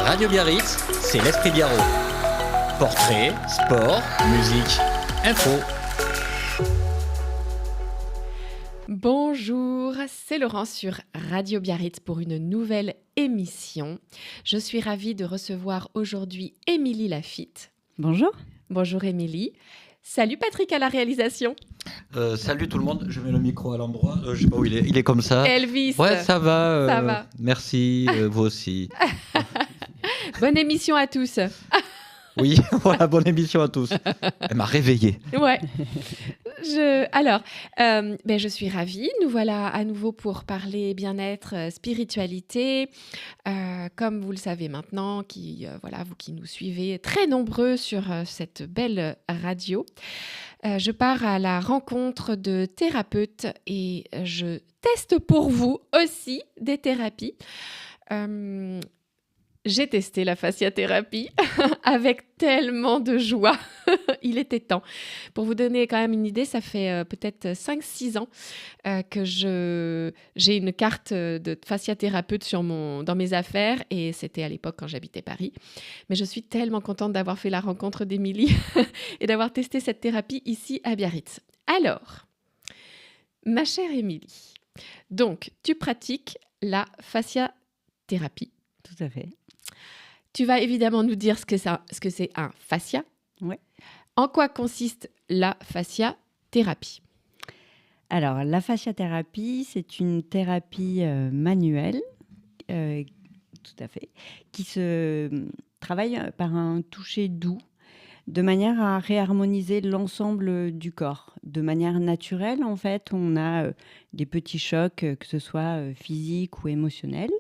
Radio Biarritz, c'est l'Esprit Biarrot. Portrait, sport, musique, info. Bonjour, c'est Laurence sur Radio Biarritz pour une nouvelle émission. Je suis ravie de recevoir aujourd'hui Émilie Lafitte. Bonjour. Bonjour Émilie. Salut Patrick à la réalisation. Salut tout le monde, je mets le micro à l'endroit. Je sais pas où il est. Il est comme ça. Elvis. Ouais, ça va. Ça va. Merci, vous aussi. Bonne émission à tous. Oui, voilà, bonne émission à tous. Elle m'a réveillé. Ouais. Je suis ravie. Nous voilà à nouveau pour parler bien-être, spiritualité. Comme vous le savez maintenant, vous qui nous suivez très nombreux sur cette belle radio, je pars à la rencontre de thérapeutes et je teste pour vous aussi des thérapies. J'ai testé la fasciathérapie avec tellement de joie. Il était temps. Pour vous donner quand même une idée, ça fait peut-être 5-6 ans que j'ai une carte de fasciathérapeute dans mes affaires et c'était à l'époque quand j'habitais Paris. Mais je suis tellement contente d'avoir fait la rencontre d'Émilie et d'avoir testé cette thérapie ici à Biarritz. Alors, ma chère Émilie, donc tu pratiques la fasciathérapie. Tout à fait. Tu vas évidemment nous dire ce que c'est un fascia. Oui. En quoi consiste la fasciathérapie ? Alors, la fasciathérapie, c'est une thérapie manuelle, tout à fait, qui se travaille par un toucher doux, de manière à réharmoniser l'ensemble du corps. De manière naturelle, en fait, on a des petits chocs, que ce soit physiques ou émotionnels.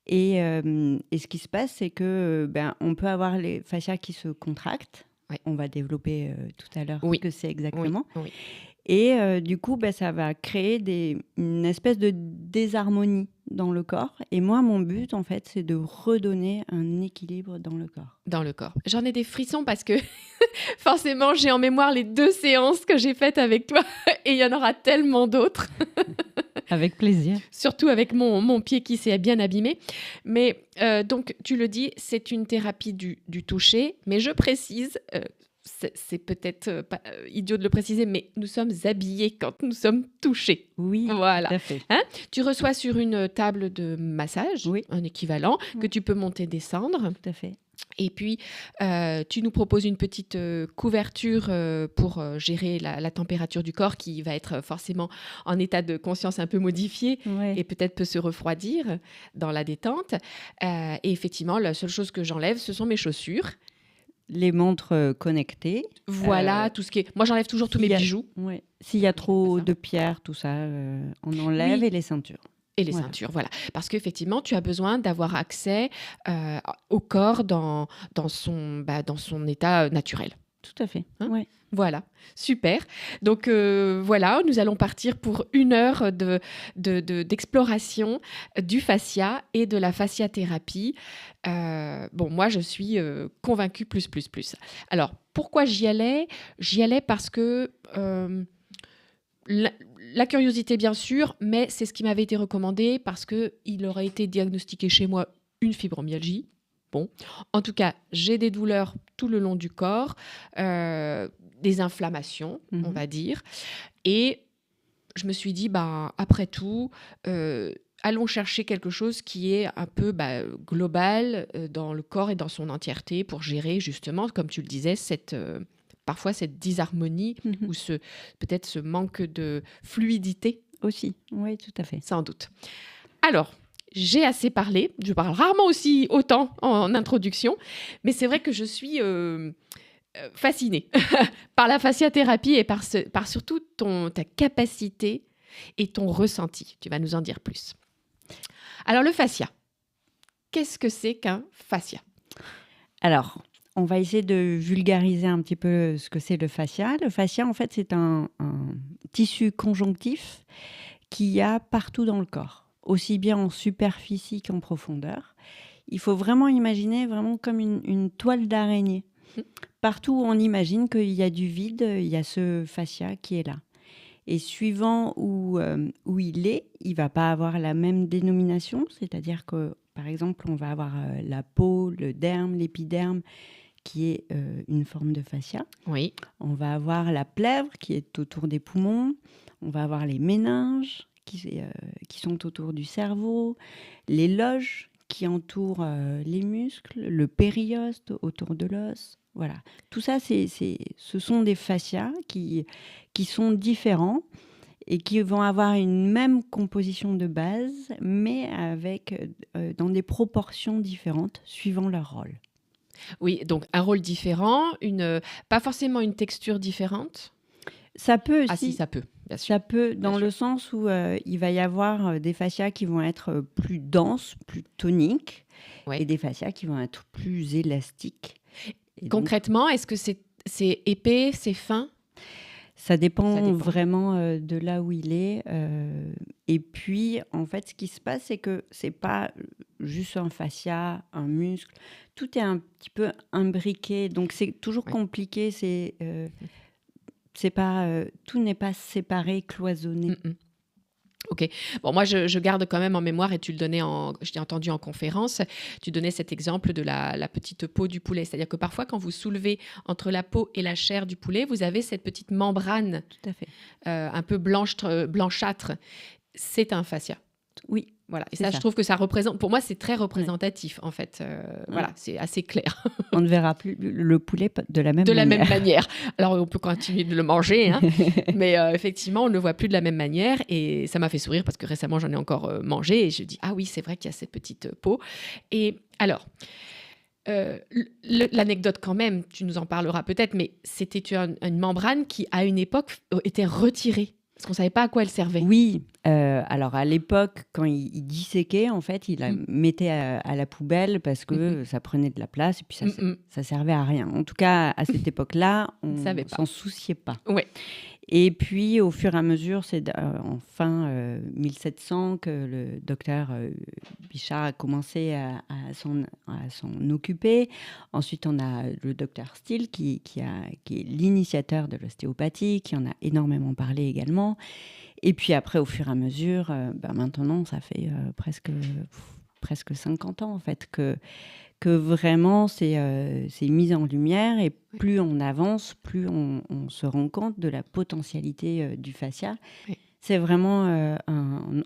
Et ce qui se passe, c'est que on peut avoir les fascias qui se contractent. Ouais. On va développer tout à l'heure Oui. ce que c'est exactement. Oui. Et du coup, ça va créer une espèce de désharmonie dans le corps. Et moi, mon but, en fait, c'est de redonner un équilibre dans le corps. Dans le corps. J'en ai des frissons parce que forcément, j'ai en mémoire les 2 séances que j'ai faites avec toi et il y en aura tellement d'autres. Avec plaisir. Surtout avec mon pied qui s'est bien abîmé. Mais donc, tu le dis, c'est une thérapie du toucher. Mais je précise, c'est peut-être pas idiot de le préciser, mais nous sommes habillés quand nous sommes touchés. Oui, voilà. tout à fait. Tu reçois sur une table de massage, Oui. un équivalent, que tu peux monter, descendre. Tout à fait. Et puis, tu nous proposes une petite couverture pour gérer la température du corps qui va être forcément en état de conscience un peu modifié Ouais. et peut-être peut se refroidir dans la détente. Et effectivement, la seule chose que j'enlève, ce sont mes chaussures. Les montres connectées. Voilà, tout ce qui est... Moi, j'enlève toujours tous mes bijoux. Ouais. S'il y a trop de pierres, tout ça, on enlève. Oui. Et les ceintures. Et les ceintures, voilà. Parce qu'effectivement, tu as besoin d'avoir accès au corps dans son état naturel. Tout à fait. Hein ? Ouais. Voilà, super. Donc voilà, nous allons partir pour 1 heure d'exploration du fascia et de la fasciathérapie. Moi, je suis convaincue plus. Alors, pourquoi j'y allais ? J'y allais parce que... La curiosité, bien sûr, mais c'est ce qui m'avait été recommandé parce qu'il aurait été diagnostiqué chez moi une fibromyalgie. Bon, en tout cas, j'ai des douleurs tout le long du corps, des inflammations, on va dire. Et je me suis dit, après tout, allons chercher quelque chose qui est un peu global dans le corps et dans son entièreté pour gérer justement, comme tu le disais, parfois cette disharmonie ou peut-être ce manque de fluidité. Aussi, oui, tout à fait. Sans doute. Alors, j'ai assez parlé. Je parle rarement aussi autant en introduction, mais c'est vrai que je suis fascinée par la fasciathérapie et par surtout ta capacité et ton ressenti. Tu vas nous en dire plus. Alors, le fascia. Qu'est-ce que c'est qu'un fascia ? Alors, on va essayer de vulgariser un petit peu ce que c'est le fascia. Le fascia, en fait, c'est un tissu conjonctif qu'il y a partout dans le corps, aussi bien en superficie qu'en profondeur. Il faut vraiment imaginer comme une toile d'araignée. Partout où on imagine qu'il y a du vide, il y a ce fascia qui est là. Et suivant où il est, il ne va pas avoir la même dénomination, c'est-à-dire que par exemple, on va avoir la peau, le derme, l'épiderme, qui est une forme de fascia. Oui. On va avoir la plèvre, qui est autour des poumons. On va avoir les méninges, qui sont autour du cerveau. Les loges, qui entourent les muscles. Le périoste, autour de l'os. Voilà. Tout ça, ce sont des fascias qui sont différents et qui vont avoir une même composition de base, mais avec dans des proportions différentes suivant leur rôle. Oui, donc un rôle différent, pas forcément une texture différente. Ça peut aussi. Ah si, ça peut, bien sûr. Ça peut, dans Bien le sens où il va y avoir des fascias qui vont être plus denses, plus toniques, Ouais. et des fascias qui vont être plus élastiques. Et donc, Concrètement, est-ce que c'est épais, c'est fin? ça dépend dépend. vraiment de là où il est. Et puis, en fait, ce qui se passe, c'est que c'est pas juste un fascia, un muscle. Tout est un petit peu imbriqué. Donc, c'est toujours Ouais. compliqué. C'est pas, tout n'est pas séparé, cloisonné. Mm-mm. Ok. Bon, moi, je garde quand même en mémoire, et tu le donnais, je t'ai entendu en conférence, tu donnais cet exemple de la petite peau du poulet. C'est-à-dire que parfois, quand vous soulevez entre la peau et la chair du poulet, vous avez cette petite membrane Tout à fait. un peu blanchâtre. C'est un fascia. Oui. Voilà. Et C'est ça, ça. je trouve que ça représente, pour moi, c'est très représentatif, en fait. Voilà, c'est assez clair. On ne verra plus le poulet de la même De la manière. même manière. Alors, on peut continuer de le manger, hein, mais effectivement, on ne le voit plus de la même manière. Et ça m'a fait sourire parce que récemment, j'en ai encore mangé. Et je dis, ah oui, c'est vrai qu'il y a cette petite peau. Et alors, l'anecdote quand même, tu nous en parleras peut-être, mais c'était une membrane qui, à une époque, était retirée. Parce qu'on ne savait pas à quoi elle servait. Oui, alors à l'époque, quand il disséquait, en fait, il la mettait à la poubelle parce que ça prenait de la place et puis ça servait à rien. En tout cas, à cette époque-là, on ne s'en souciait pas. Ouais. Et puis, au fur et à mesure, c'est en fin 1700 que le docteur Bichat a commencé à s'en occuper. Ensuite, on a le docteur Steele qui est l'initiateur de l'ostéopathie, qui en a énormément parlé également. Et puis après, au fur et à mesure, maintenant, ça fait presque 50 ans, en fait, que vraiment c'est mis en lumière, et plus on avance, plus on se rend compte de la potentialité du fascia. Oui. C'est vraiment,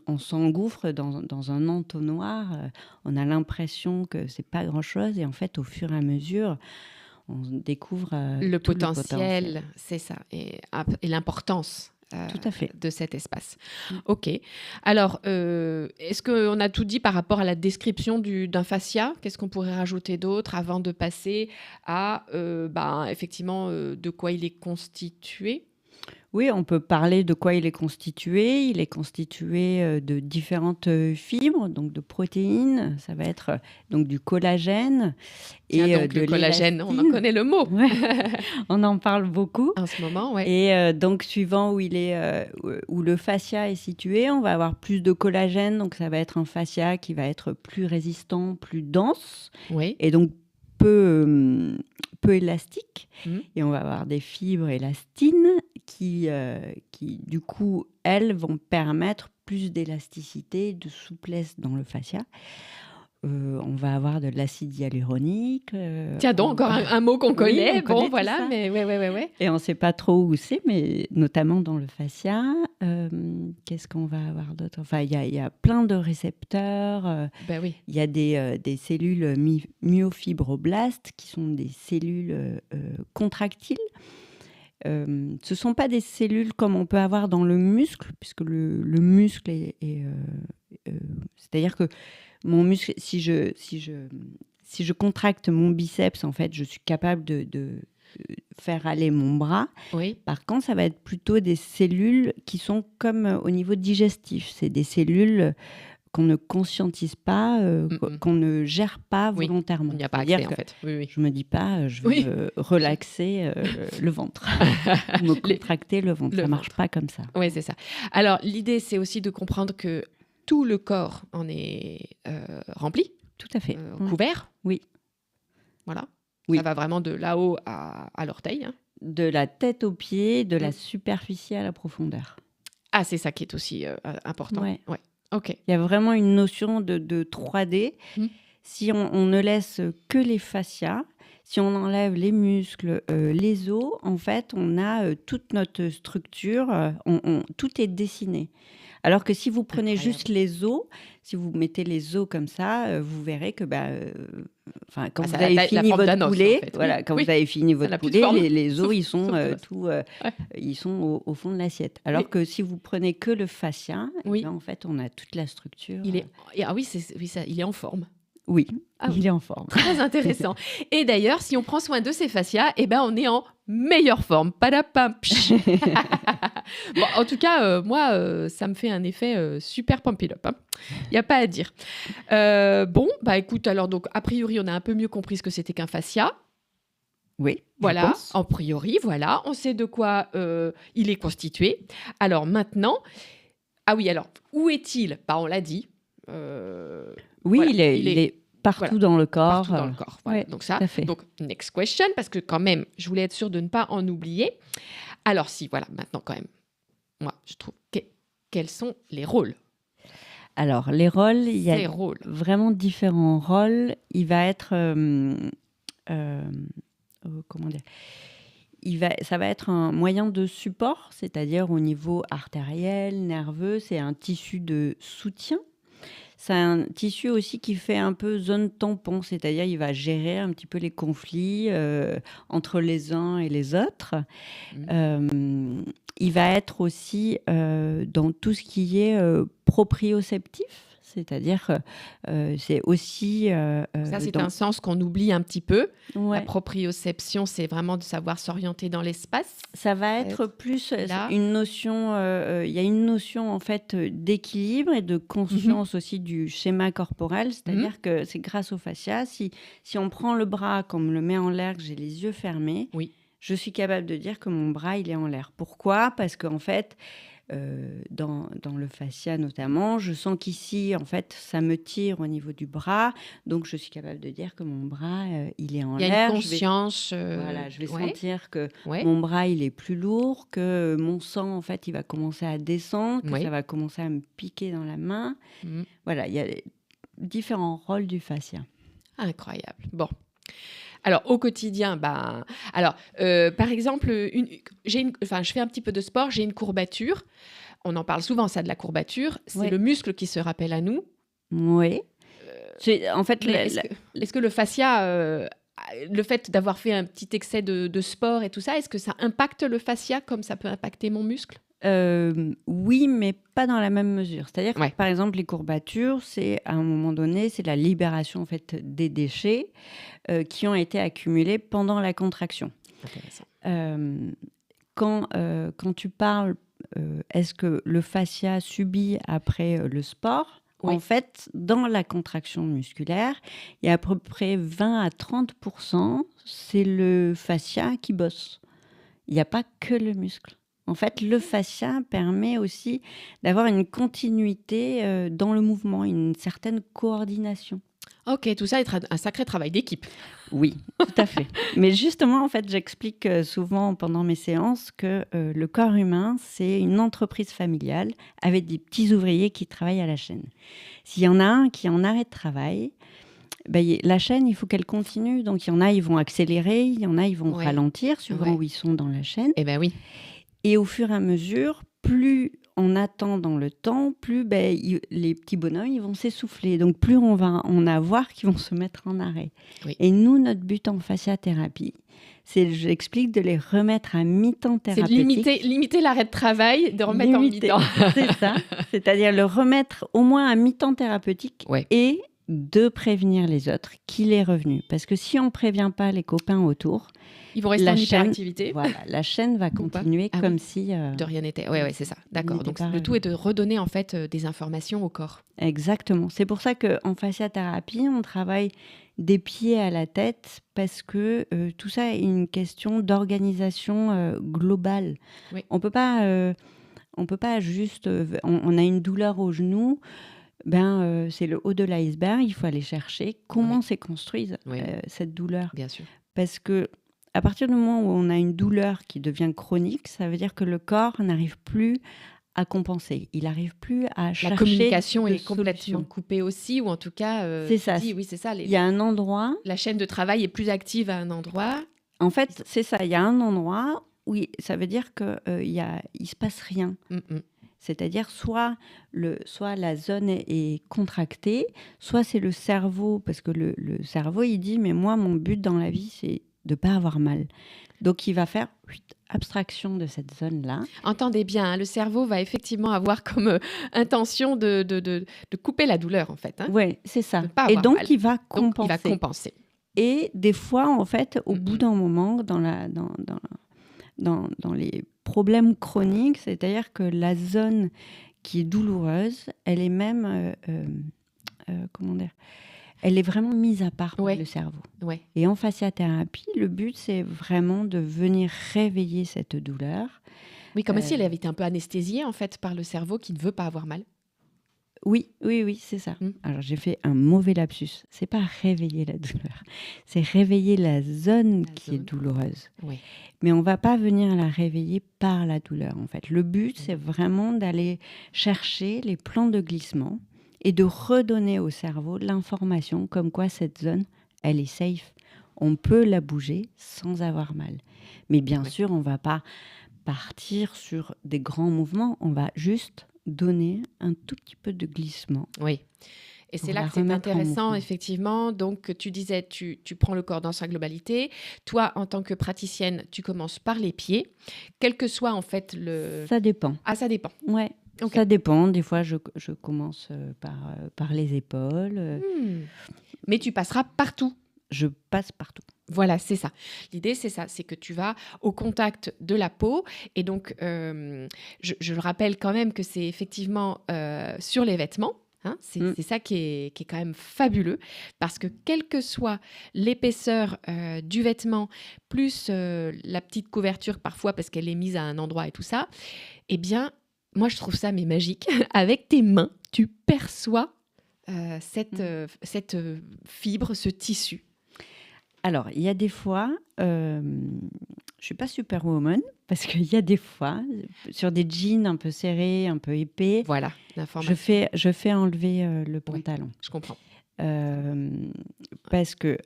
on s'engouffre dans un entonnoir, on a l'impression que c'est pas grand-chose, et en fait, au fur et à mesure, on découvre le potentiel, c'est ça, et l'importance. Tout à fait. De cet espace. Ok. Alors, est-ce qu'on a tout dit par rapport à la description d'un fascia? Qu'est-ce qu'on pourrait rajouter d'autre avant de passer à, effectivement, de quoi il est constitué? Oui, on peut parler de quoi il est constitué. Il est constitué de différentes fibres, donc de protéines. Ça va être donc du collagène. Et donc le collagène, on en connaît le mot. Ouais. On en parle beaucoup. En ce moment, oui. Et donc, suivant où le fascia est situé, on va avoir plus de collagène. Donc, ça va être un fascia qui va être plus résistant, plus dense. Oui. Et donc, peu élastique. Et on va avoir des fibres élastines qui, du coup, elles vont permettre plus d'élasticité, de souplesse dans le fascia. On va avoir de l'acide hyaluronique. Tiens donc, encore un mot qu'on connaît. Oui, on connaît voilà, ça. Mais ouais. Et on ne sait pas trop où c'est, mais notamment dans le fascia. Qu'est-ce qu'on va avoir d'autre? Enfin, il y a plein de récepteurs. Oui. Il y a des cellules myofibroblastes qui sont des cellules contractiles. Ce ne sont pas des cellules comme on peut avoir dans le muscle, puisque le muscle c'est-à-dire que mon muscle, si je contracte mon biceps, en fait, je suis capable de faire aller mon bras. Oui. Par contre, ça va être plutôt des cellules qui sont comme au niveau digestif. C'est des cellules qu'on ne conscientise pas, qu'on ne gère pas volontairement. Il n'y a pas accès, en fait. Oui. Je ne me dis pas, je veux relaxer le ventre, me contracter le ventre. Ça ne marche pas comme ça. Oui, c'est ça. Alors, l'idée, c'est aussi de comprendre que tout le corps en est rempli. Tout à fait. Couvert. Oui. Voilà. Oui. Ça va vraiment de là-haut à l'orteil. Hein. De la tête aux pieds, de la superficie à la profondeur. Ah, c'est ça qui est aussi important. Ouais. Ok. Il y a vraiment une notion de 3D. Si on ne laisse que les fascias, si on enlève les muscles, les os, en fait, on a toute notre structure, tout est dessiné. Alors que si vous prenez Incroyable. juste les os, si vous mettez les os comme ça, vous verrez que quand ça vous a la avez taille- la fini forme votre d'un os, poulet, en fait. voilà, Oui, quand oui. vous avez fini Ça votre n'a plus de poulet, forme. les os, Sauf- ils sont sauf de l'os. ils sont au fond de l'assiette. Alors Oui. que si vous prenez que le fascia, Oui. en fait, on a toute la structure. Ah oui, il est en forme. Oui, Ah oui. il est en forme. Très intéressant. Et d'ailleurs, si on prend soin de ces fascias, on est en meilleure forme. Padapam. Bon, en tout cas, moi, ça me fait un effet super pump it up. Il n'y a pas à dire. Écoute, alors donc, a priori, on a un peu mieux compris ce que c'était qu'un fascia. Oui, Voilà, je pense. a priori, voilà. On sait de quoi il est constitué. Alors maintenant, où est-il ? On l'a dit. Oui, Voilà, il est partout dans le corps. Partout dans le corps. Voilà. Ouais, Donc ça, tout à fait. donc next question, parce que quand même, je voulais être sûre de ne pas en oublier. Alors si, voilà, maintenant quand même, moi, je trouve quels sont les rôles ? Alors, les rôles, il y a Ces rôles. vraiment différents rôles. Il va être... comment dire ? Ça va être un moyen de support, c'est-à-dire au niveau artériel, nerveux. C'est un tissu de soutien. C'est un tissu aussi qui fait un peu zone tampon, c'est-à-dire il va gérer un petit peu les conflits entre les uns et les autres. Il va être aussi dans tout ce qui est proprioceptif, c'est-à-dire c'est aussi... Ça, c'est un sens qu'on oublie un petit peu. Ouais. La proprioception, c'est vraiment de savoir s'orienter dans l'espace. Ça va être plus là. une notion... Il y a une notion en fait d'équilibre et de conscience aussi du schéma corporel, c'est-à-dire que c'est grâce au fascia. Si on prend le bras, qu'on me le met en l'air, que j'ai les yeux fermés, je suis capable de dire que mon bras, il est en l'air. Pourquoi ? Parce qu'en fait... dans le fascia notamment, je sens qu'ici, en fait, ça me tire au niveau du bras, donc je suis capable de dire que mon bras, il est en l'air. Il y a une conscience. Je vais sentir que mon bras, il est plus lourd, que mon sang, en fait, il va commencer à descendre, que ça va commencer à me piquer dans la main. Voilà, il y a différents rôles du fascia. Incroyable. Bon. Alors, au quotidien, par exemple, je fais un petit peu de sport, j'ai une courbature. On en parle souvent, ça, de la courbature. C'est le muscle qui se rappelle à nous. Oui. En fait, est-ce que le fascia, le fait d'avoir fait un petit excès de sport et tout ça, est-ce que ça impacte le fascia comme ça peut impacter mon muscle ? Oui, mais pas dans la même mesure. C'est-à-dire que, par exemple, les courbatures, c'est à un moment donné, c'est la libération en fait des déchets qui ont été accumulés pendant la contraction. Intéressant. Quand tu parles, est-ce que le fascia subit après le sport ? En fait, dans la contraction musculaire, il y a à peu près 20 à 30%, c'est le fascia qui bosse. Il n'y a pas que le muscle. En fait, le fascia permet aussi d'avoir une continuité dans le mouvement, une certaine coordination. Ok, tout ça est un sacré travail d'équipe. Oui, tout à fait. Mais justement, en fait, j'explique souvent pendant mes séances que le corps humain, c'est une entreprise familiale avec des petits ouvriers qui travaillent à la chaîne. S'il y en a un qui est en arrêt de travail, la chaîne, il faut qu'elle continue. Donc, il y en a, ils vont accélérer, il y en a, ils vont ralentir, suivant où ils sont dans la chaîne. Eh bien oui. Et au fur et à mesure, plus on attend dans le temps, plus les petits bonhommes ils vont s'essouffler. Donc, plus on va en avoir qui vont se mettre en arrêt. Oui. Et nous, notre but en fasciathérapie, c'est, j'explique, de les remettre à mi-temps thérapeutique. C'est de limiter l'arrêt de travail, de remettre en mi-temps. C'est ça. C'est-à-dire le remettre au moins à mi-temps thérapeutique et de prévenir les autres qu'il est revenu. Parce que si on ne prévient pas les copains autour, ils vont rester en hyperactivité. Voilà, la chaîne va continuer comme si... de rien n'était. Oui, c'est ça. D'accord. Donc, le tout est de redonner en fait des informations au corps. Exactement. C'est pour ça qu'en fasciathérapie, on travaille des pieds à la tête parce que tout ça est une question d'organisation globale. Oui. On peut pas juste... on a une douleur au genou... c'est le haut de l'iceberg, il faut aller chercher comment s'est construite cette douleur. Bien sûr. Parce que à partir du moment où on a une douleur qui devient chronique, ça veut dire que le corps n'arrive plus à compenser. Il n'arrive plus à chercher La communication de est complètement solution. coupée aussi, ou en tout cas, C'est ça. oui, c'est ça. Il y a un endroit, La chaîne de travail est plus active à un endroit. en fait, c'est ça. Il y a un endroit où ça veut dire qu'il il se passe rien. C'est-à-dire soit la zone est contractée, soit c'est le cerveau, parce que le cerveau, il dit, mais moi, mon but dans la vie, c'est de ne pas avoir mal. Donc, il va faire abstraction de cette zone-là. Entendez bien, hein, le cerveau va effectivement avoir comme intention de couper la douleur, en fait. Hein, Oui, c'est ça. de pas Et avoir donc, mal. il va Donc, compenser. il va compenser. Et des fois, en fait, au bout d'un moment, dans les problèmes chroniques, c'est-à-dire que la zone qui est douloureuse, elle est même, comment dire, elle est vraiment mise à part par le cerveau. Ouais. Et en fasciathérapie, le but, c'est vraiment de venir réveiller cette douleur. Oui, comme si elle avait été un peu anesthésiée, en fait, par le cerveau qui ne veut pas avoir mal. Oui, c'est ça. Alors, j'ai fait un mauvais lapsus. C'est pas réveiller la douleur, c'est réveiller la zone qui est douloureuse. Oui. Mais on va pas venir la réveiller par la douleur, en fait. Le but, c'est vraiment d'aller chercher les plans de glissement et de redonner au cerveau l'information comme quoi cette zone, elle est safe. On peut la bouger sans avoir mal. Mais bien sûr, on va pas partir sur des grands mouvements. On va juste donner un tout petit peu de glissement. Oui. Et c'est là que c'est intéressant, effectivement. Donc, tu disais, tu prends le corps dans sa globalité. Toi, en tant que praticienne, tu commences par les pieds. Quel que soit, en fait, le... Ça dépend. Ah, ça dépend. Ouais. Okay. Ça dépend. Des fois, je commence par les épaules. Mais tu passeras partout. Je passe partout. Voilà, c'est ça. L'idée, c'est ça, c'est que tu vas au contact de la peau. Et donc, je le rappelle quand même que c'est effectivement sur les vêtements. Hein, c'est ça qui est quand même fabuleux, parce que quelle que soit l'épaisseur du vêtement, plus la petite couverture parfois, parce qu'elle est mise à un endroit et tout ça, eh bien, moi, je trouve ça magique. Avec tes mains, tu perçois cette fibre, ce tissu. Alors, il y a des fois, je ne suis pas superwoman, parce qu'il y a des fois, sur des jeans un peu serrés, un peu épais, voilà, l'information. Je fais enlever le pantalon. Oui, je comprends. Parce que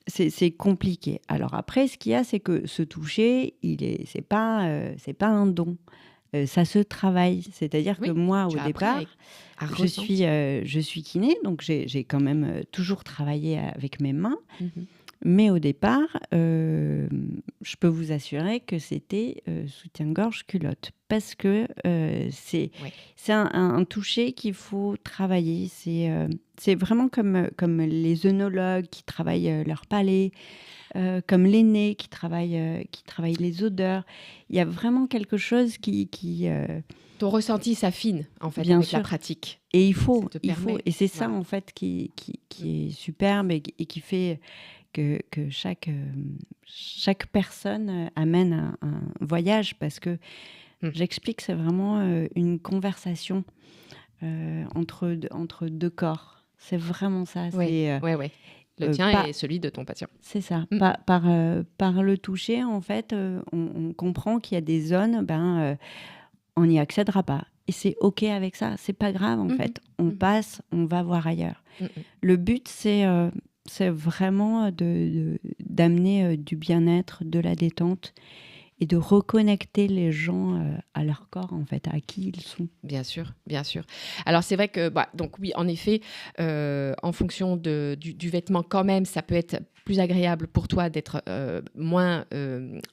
c'est compliqué. Alors après, ce qu'il y a, c'est que se toucher, c'est pas un don. Ça se travaille. C'est-à-dire que moi, au départ, je suis kiné, donc j'ai quand même toujours travaillé avec mes mains. Mais au départ, je peux vous assurer que c'était soutien-gorge culotte. Parce que c'est un toucher qu'il faut travailler. C'est vraiment comme les œnologues qui travaillent leur palais, comme l'aîné qui travaille les odeurs. Il y a vraiment quelque chose qui ton ressenti s'affine, en fait, bien avec sûr. La pratique. Et il faut. Et c'est ça, en fait, qui est superbe et qui fait que chaque personne amène un voyage, parce que j'explique, c'est vraiment une conversation entre deux corps. C'est vraiment ça. Oui. Le tien et celui de ton patient. C'est ça. Par le toucher, en fait, on comprend qu'il y a des zones, on n'y accédera pas. Et c'est OK avec ça. C'est pas grave, en fait. On passe, on va voir ailleurs. Le but, c'est vraiment d'amener du bien-être, de la détente et de reconnecter les gens à leur corps, en fait, à qui ils sont. Bien sûr, bien sûr. Alors, c'est vrai que, donc oui, en effet, en fonction du vêtement, quand même, ça peut être plus agréable pour toi d'être moins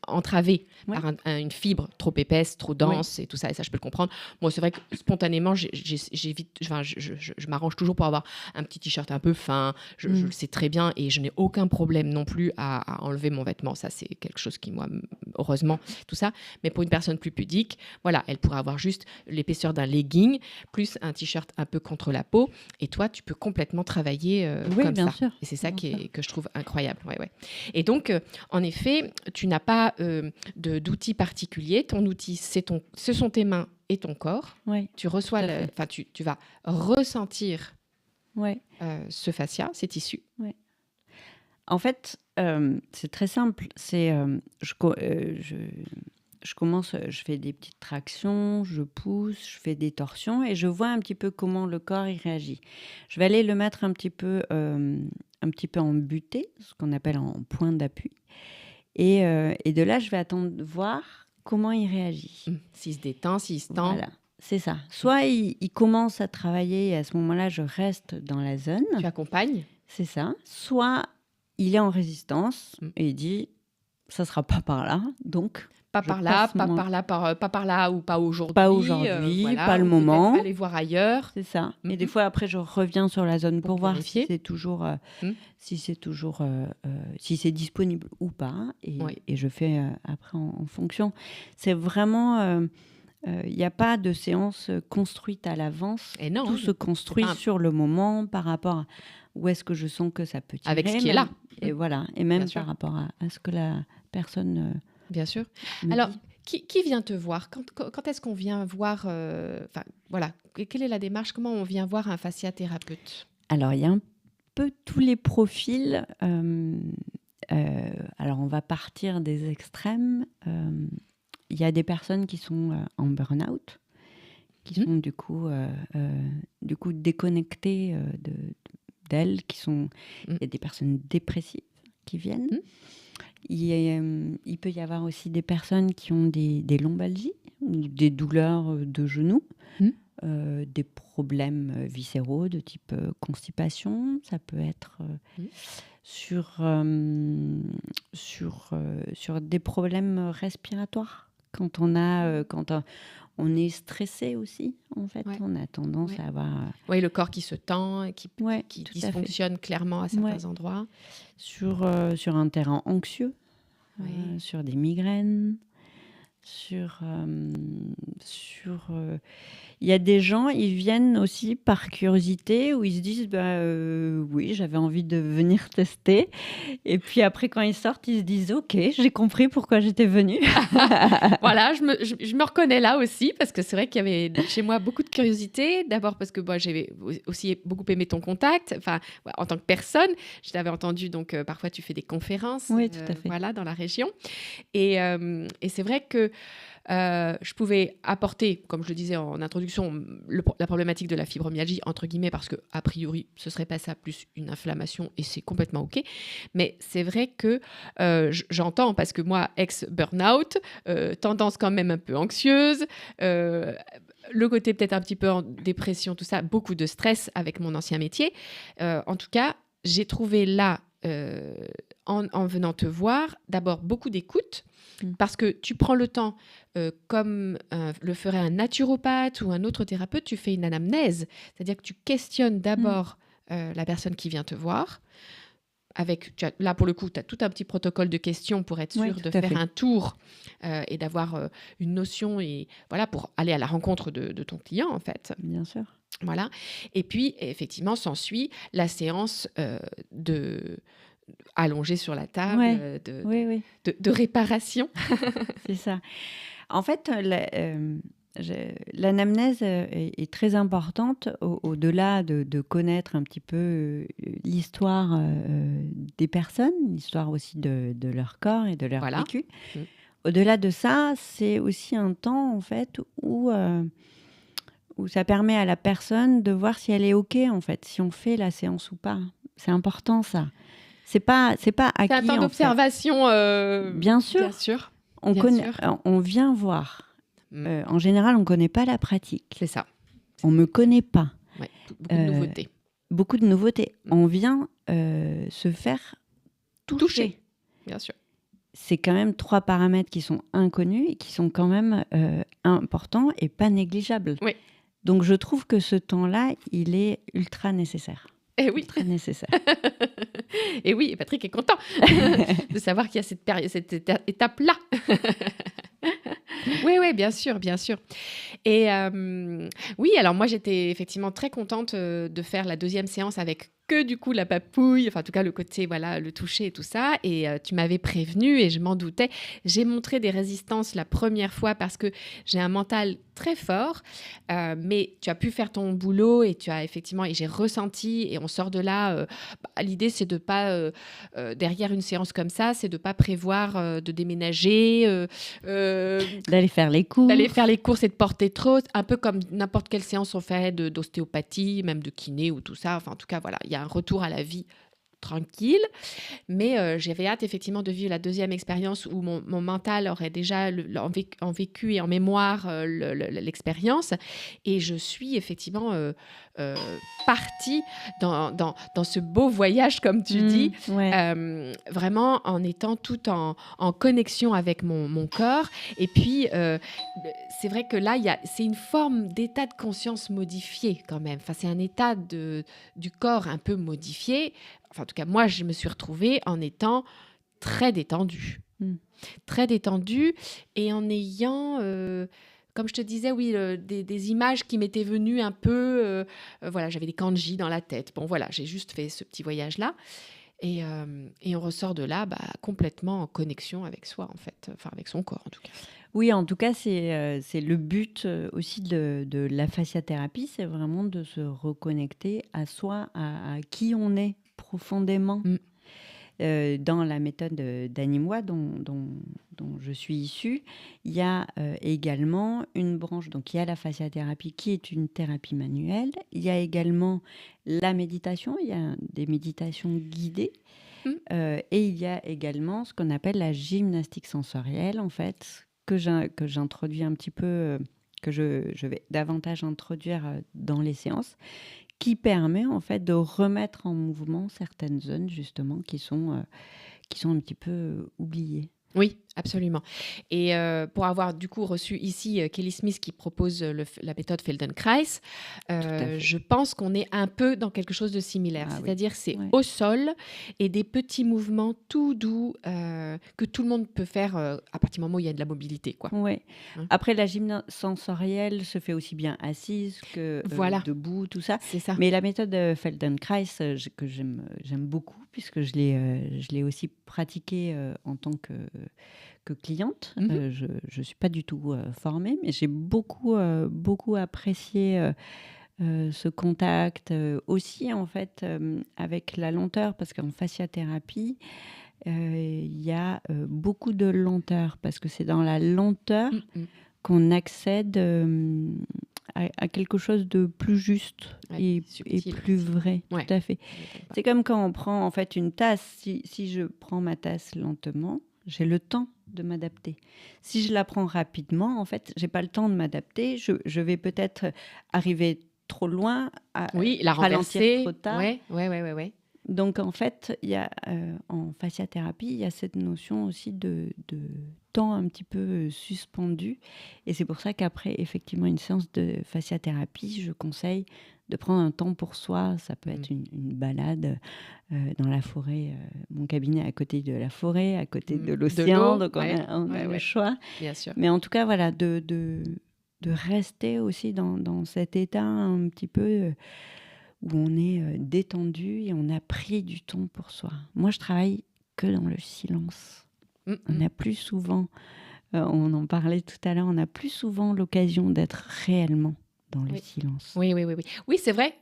entravé par une fibre trop épaisse, trop dense et tout ça, et ça, je peux le comprendre. Moi, c'est vrai que spontanément, j'évite, je m'arrange toujours pour avoir un petit t-shirt un peu fin, je le sais très bien, et je n'ai aucun problème non plus à enlever mon vêtement. Ça, c'est quelque chose qui, moi, heureusement, tout ça. Mais pour une personne plus pudique, voilà, elle pourrait avoir juste l'épaisseur d'un legging, plus un t-shirt un peu contre la peau, et toi, tu peux complètement travailler comme bien ça. Sûr. Et c'est ça que je trouve incroyable. Ouais. Et donc, en effet, tu n'as pas d'outil particulier. Ton outil, ce sont tes mains et ton corps. Ouais, tu reçois, tu vas ressentir ce fascia, ces tissus. Ouais. En fait, c'est très simple. C'est, je fais des petites tractions, je pousse, je fais des torsions et je vois un petit peu comment le corps il réagit. Je vais aller le mettre un petit peu en butée, ce qu'on appelle en point d'appui. Et de là, je vais attendre de voir comment il réagit. S'il se détend, s'il se tend. Voilà, c'est ça. Soit il commence à travailler et à ce moment-là, je reste dans la zone. Tu accompagnes. C'est ça. Soit il est en résistance et il dit ça sera pas par là, donc pas je par là, passe pas mon- par là, pas par là ou pas aujourd'hui. Pas aujourd'hui, voilà, pas le ou moment. peut-être aller voir ailleurs. C'est ça. Et Mhm. des fois après je reviens sur la zone pour voir vérifier. si c'est toujours si c'est disponible ou pas et, Oui. et je fais après en fonction. C'est vraiment il n'y a pas de séance construite à l'avance. Et non, Tout se construit pas un- sur le moment par rapport à où est-ce que je sens que ça peut tirer. Avec ce qui est même- là. Et voilà. Et même Bien sûr. par rapport à ce que la personne Bien sûr. me Alors, dit. qui vient te voir? Quand est-ce qu'on vient voir voilà, quelle est la démarche? Comment on vient voir un fasciathérapeute? Alors, il y a un peu tous les profils. Alors, on va partir des extrêmes. Il y a des personnes qui sont en burn-out, qui sont du coup déconnectées d'elles, il y a des personnes dépressives qui viennent. Il peut y avoir aussi des personnes qui ont des lombalgies ou des douleurs de genoux. Des problèmes viscéraux de type constipation. Ça peut être sur des problèmes respiratoires. Quand on est stressé aussi, en fait, on a tendance à avoir... Oui, le corps qui se tend, qui tout à fait. dysfonctionne clairement à certains endroits. Sur un terrain anxieux, sur des migraines, il y a des gens, ils viennent aussi par curiosité, où ils se disent oui, j'avais envie de venir tester. Et puis après, quand ils sortent, ils se disent ok, j'ai compris pourquoi j'étais venue. Voilà, je me reconnais là aussi, parce que c'est vrai qu'il y avait chez moi beaucoup de curiosité. D'abord parce que moi, j'avais aussi beaucoup aimé ton contact. Enfin, en tant que personne, je t'avais entendu, donc parfois tu fais des conférences Oui, tout à fait. voilà, dans la région. Et c'est vrai que je pouvais apporter, comme je le disais en introduction, la problématique de la fibromyalgie, entre guillemets, parce que a priori, ce serait pas ça, plus une inflammation, et c'est complètement OK. Mais c'est vrai que j'entends, parce que moi, ex-burnout, tendance quand même un peu anxieuse, le côté peut-être un petit peu en dépression, tout ça, beaucoup de stress avec mon ancien métier. En tout cas, j'ai trouvé là, en venant te voir, d'abord beaucoup d'écoute, parce que tu prends le temps, comme le ferait un naturopathe ou un autre thérapeute, tu fais une anamnèse, c'est-à-dire que tu questionnes d'abord la personne qui vient te voir. Là, pour le coup, tu as tout un petit protocole de questions pour être sûr de faire un tour et d'avoir une notion, et voilà, pour aller à la rencontre de ton client, en fait. Bien sûr. Voilà. Et puis, effectivement, s'ensuit la séance allongée sur la table de réparation. C'est ça. En fait, l'anamnèse est très importante au-delà de connaître un petit peu l'histoire des personnes, l'histoire aussi de leur corps et de leur vécu. Au-delà de ça, c'est aussi un temps en fait où ça permet à la personne de voir si elle est OK, en fait, si on fait la séance ou pas. C'est important, ça. C'est pas acquis. C'est un temps d'observation. Bien sûr. Bien sûr. On vient voir. En général, on ne connaît pas la pratique. C'est ça. On ne me connaît pas. Ouais, beaucoup de nouveautés. Beaucoup de nouveautés. On vient se faire toucher. Bien sûr. C'est quand même 3 paramètres qui sont inconnus et qui sont quand même importants et pas négligeables. Oui. Donc, je trouve que ce temps-là, il est ultra nécessaire. Eh oui. Très nécessaire. Et oui, Patrick est content de savoir qu'il y a cette étape-là. Oui, bien sûr, bien sûr. Et oui, alors moi, j'étais effectivement très contente de faire la deuxième séance avec que du coup la papouille, enfin en tout cas le côté, voilà, le toucher et tout ça. Et tu m'avais prévenu et je m'en doutais. J'ai montré des résistances la première fois parce que j'ai un mental très fort, mais tu as pu faire ton boulot et tu as effectivement, et j'ai ressenti, et on sort de là, l'idée c'est de pas, derrière une séance comme ça, c'est de pas prévoir de déménager, D'aller faire les cours. d'aller faire les courses et de porter trop, un peu comme n'importe quelle séance on fait d'ostéopathie, même de kiné ou tout ça. Enfin, en tout cas, voilà, il y a un retour à la vie tranquille. Mais j'avais hâte effectivement de vivre la deuxième expérience où mon mental aurait déjà en vécu et en mémoire l'expérience. Et je suis effectivement partie dans ce beau voyage, comme tu dis, vraiment en étant tout en connexion avec mon corps. Et puis, c'est vrai que là, c'est une forme d'état de conscience modifié quand même. Enfin, c'est un état du corps un peu modifié. Enfin, en tout cas, moi, je me suis retrouvée en étant très détendue. Très détendue et en ayant, comme je te disais, oui, des images qui m'étaient venues un peu... voilà, j'avais des kanji dans la tête. Bon, voilà, j'ai juste fait ce petit voyage-là. Et on ressort de là complètement en connexion avec soi, en fait. Enfin, avec son corps, en tout cas. Oui, en tout cas, c'est le but aussi de la fasciathérapie, c'est vraiment de se reconnecter à soi, à qui on est profondément. Dans la méthode d'Animois dont je suis issue, il y a également une branche, donc il y a la fasciathérapie qui est une thérapie manuelle, il y a également la méditation, il y a des méditations guidées, et il y a également ce qu'on appelle la gymnastique sensorielle, en fait, que j'introduis un petit peu, que je vais davantage introduire dans les séances, qui permet en fait de remettre en mouvement certaines zones justement qui sont un petit peu oubliées. Oui, absolument. Et pour avoir du coup reçu ici Kelly Smith qui propose la méthode Feldenkrais, je pense qu'on est un peu dans quelque chose de similaire. C'est-à-dire c'est au sol et des petits mouvements tout doux que tout le monde peut faire à partir du moment où il y a de la mobilité, quoi. Ouais. Après, la gymnastique sensorielle se fait aussi bien assise que debout, tout ça. C'est ça. Mais la méthode Feldenkrais, que j'aime beaucoup, puisque je l'ai aussi pratiquée en tant que cliente. Je ne suis pas du tout formée, mais j'ai beaucoup apprécié ce contact aussi, en fait, avec la lenteur, parce qu'en fasciathérapie, il y a beaucoup de lenteur, parce que c'est dans la lenteur qu'on accède à quelque chose de plus juste et plus vrai. Ouais. Tout à fait. C'est comme quand on prend en fait une tasse. Si je prends ma tasse lentement, j'ai le temps de m'adapter. Si je la prends rapidement, en fait, j'ai pas le temps de m'adapter. Je vais peut-être arriver trop loin, la renverser trop tard. Ouais. Donc, en fait, il y a, en fasciathérapie, il y a cette notion aussi de temps un petit peu suspendu. Et c'est pour ça qu'après, effectivement, une séance de fasciathérapie, je conseille de prendre un temps pour soi. Ça peut être une balade dans la forêt. Mon cabinet est à côté de la forêt, à côté de l'océan. Donc, on a le choix. Bien sûr. Mais en tout cas, voilà, de rester aussi dans cet état un petit peu... où on est détendu et on a pris du temps pour soi. Moi, je travaille que dans le silence. On a plus souvent, on en parlait tout à l'heure, on a plus souvent l'occasion d'être réellement dans le silence. Oui. Oui, c'est vrai.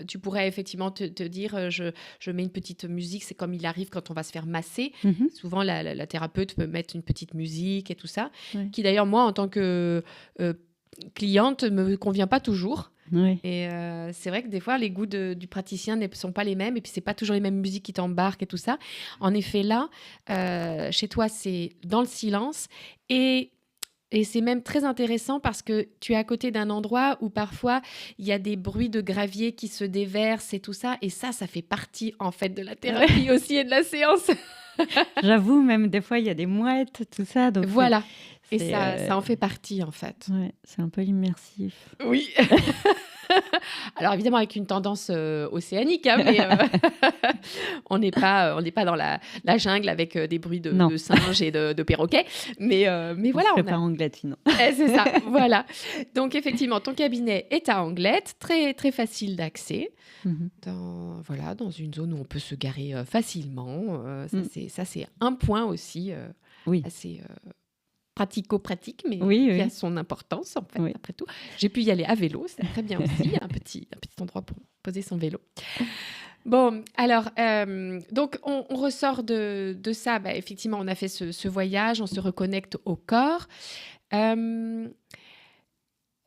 Tu pourrais effectivement te dire, je mets une petite musique, c'est comme il arrive quand on va se faire masser. Souvent, la thérapeute peut mettre une petite musique et tout ça, qui d'ailleurs, moi, en tant que cliente, ne me convient pas toujours. Oui. Et c'est vrai que des fois, les goûts du praticien ne sont pas les mêmes et puis c'est pas toujours les mêmes musiques qui t'embarquent et tout ça. En effet, là, chez toi, c'est dans le silence et c'est même très intéressant parce que tu es à côté d'un endroit où parfois il y a des bruits de gravier qui se déversent et tout ça. Et ça fait partie en fait de la thérapie aussi et de la séance. J'avoue, même des fois, il y a des mouettes, tout ça. Donc voilà. Et ça en fait partie, en fait. Ouais, c'est un peu immersif. Oui. Alors évidemment avec une tendance océanique, hein, mais on n'est pas dans la jungle avec des bruits Non. de singes et de perroquets. Mais voilà, On on a... pas Anglette sinon. C'est ça, voilà. Donc effectivement, ton cabinet est à Anglette, très, très facile d'accès, dans une zone où on peut se garer facilement. Ça, c'est un point aussi Oui. assez pratico-pratique, mais Oui, qui oui. a son importance, en fait, Oui. après tout. J'ai pu y aller à vélo, c'est très bien aussi, un petit endroit pour poser son vélo. Bon, alors, donc on ressort de ça. Bah, effectivement, on a fait ce voyage, on se reconnecte au corps.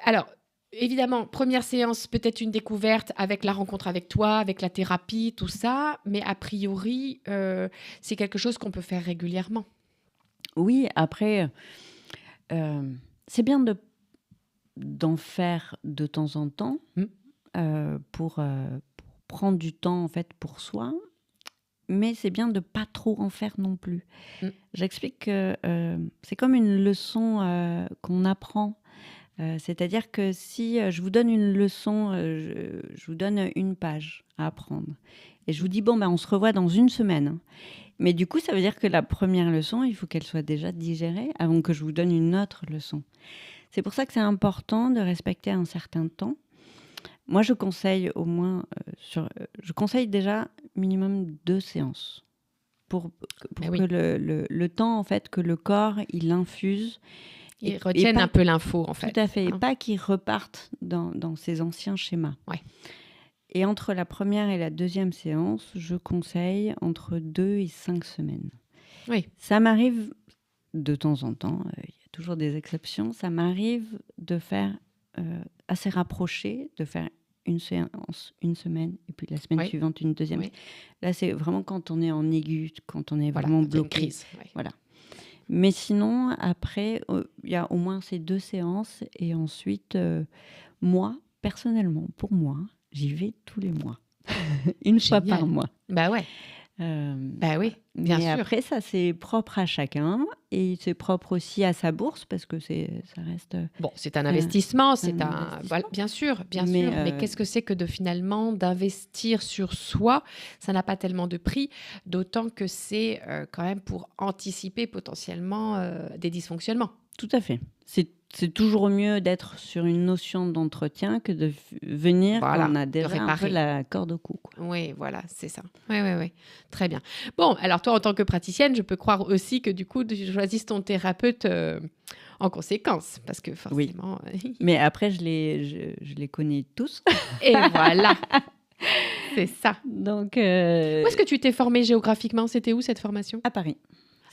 Alors, évidemment, première séance, peut-être une découverte avec la rencontre avec toi, avec la thérapie, tout ça. Mais a priori, c'est quelque chose qu'on peut faire régulièrement. Oui, après, c'est bien d'en faire de temps en temps pour prendre du temps en fait pour soi, mais c'est bien de pas trop en faire non plus. J'explique que c'est comme une leçon qu'on apprend. C'est-à-dire que si je vous donne une leçon, je vous donne une page à apprendre, et je vous dis on se revoit dans une semaine. Mais du coup, ça veut dire que la première leçon, il faut qu'elle soit déjà digérée avant que je vous donne une autre leçon. C'est pour ça que c'est important de respecter un certain temps. Moi, je conseille au moins, je conseille déjà minimum 2 séances pour que le temps, en fait, que le corps, il infuse. Ils retiennent un peu l'info, en fait. Tout à fait, et pas qu'ils repartent dans ses anciens schémas. Ouais. Et entre la première et la deuxième séance, je conseille entre 2 et 5 semaines. Oui. Ça m'arrive de temps en temps, il y a toujours des exceptions, ça m'arrive de faire assez rapproché, de faire une séance, une semaine, et puis la semaine suivante, une deuxième. Oui. Là, c'est vraiment quand on est en aigu, quand on est vraiment bloqué. Crise. Ouais. Voilà. Mais sinon, après, il y a au moins ces 2 séances, et ensuite, moi, personnellement, pour moi, j'y vais tous les mois. Une fois par mois. Bah ouais. Bah oui, bien sûr. Mais après, ça, c'est propre à chacun. Et c'est propre aussi à sa bourse, parce que ça reste... Bon, c'est un investissement. investissement. Voilà, bien sûr. Mais qu'est-ce que c'est que finalement d'investir sur soi? Ça n'a pas tellement de prix, d'autant que c'est quand même pour anticiper potentiellement des dysfonctionnements. Tout à fait. C'est toujours mieux d'être sur une notion d'entretien que de venir quand on a déjà un peu la corde au cou. Quoi. Oui, voilà, c'est ça. Oui. Très bien. Bon, alors toi, en tant que praticienne, je peux croire aussi que du coup, tu choisisses ton thérapeute en conséquence, parce que forcément... Oui. Mais après, je les connais tous. Et voilà. C'est ça. Donc, où est-ce que tu t'es formée géographiquement? C'était où cette formation? À Paris.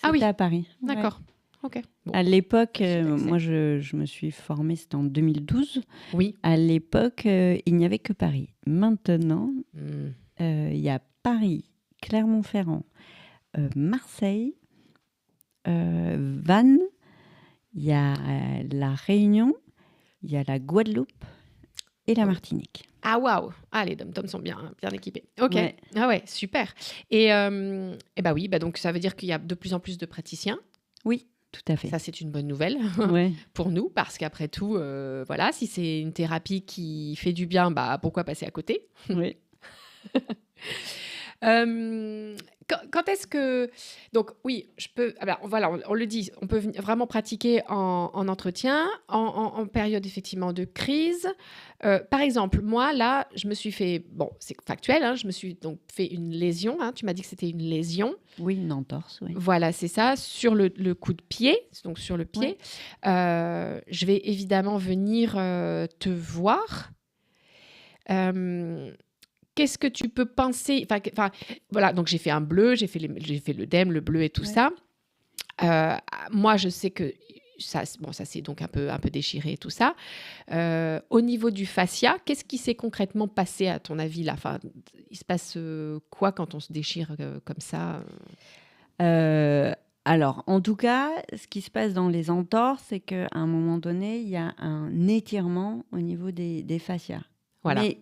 Ah oui. À Paris. D'accord. Ouais. Okay. Bon. À l'époque, moi, je me suis formée, c'était en 2012. Oui. À l'époque, il n'y avait que Paris. Maintenant, il y a Paris, Clermont-Ferrand, Marseille, Vannes, il y a La Réunion, il y a la Guadeloupe et la Martinique. Ah waouh! Ah, les dom-toms sont bien équipés. Ok. Ouais. Ah ouais, super. Et bah oui, donc ça veut dire qu'il y a de plus en plus de praticiens. Oui. Tout à fait. Ça, c'est une bonne nouvelle pour nous, parce qu'après tout, voilà, si c'est une thérapie qui fait du bien, bah, pourquoi passer à côté? Oui. Quand est-ce que... Donc oui, je peux... Alors, voilà, on le dit, on peut vraiment pratiquer en entretien, en période effectivement de crise. Par exemple, moi, là, je me suis fait... Bon, c'est factuel, hein, je me suis donc fait une lésion. Hein, tu m'as dit que c'était une lésion. Oui, une entorse, oui. Voilà, c'est ça, sur le coup de pied, donc sur le pied. Ouais. Je vais évidemment venir te voir. Qu'est-ce que tu peux penser? Enfin, voilà, donc j'ai fait un bleu, j'ai fait l'œdème, le bleu et tout ça. Moi, je sais que ça s'est donc un peu déchiré et tout ça. Au niveau du fascia, qu'est-ce qui s'est concrètement passé à ton avis là? Enfin, il se passe quoi quand on se déchire comme ça? Alors, en tout cas, ce qui se passe dans les entorses, c'est qu'à un moment donné, il y a un étirement au niveau des fascias. Voilà. Mais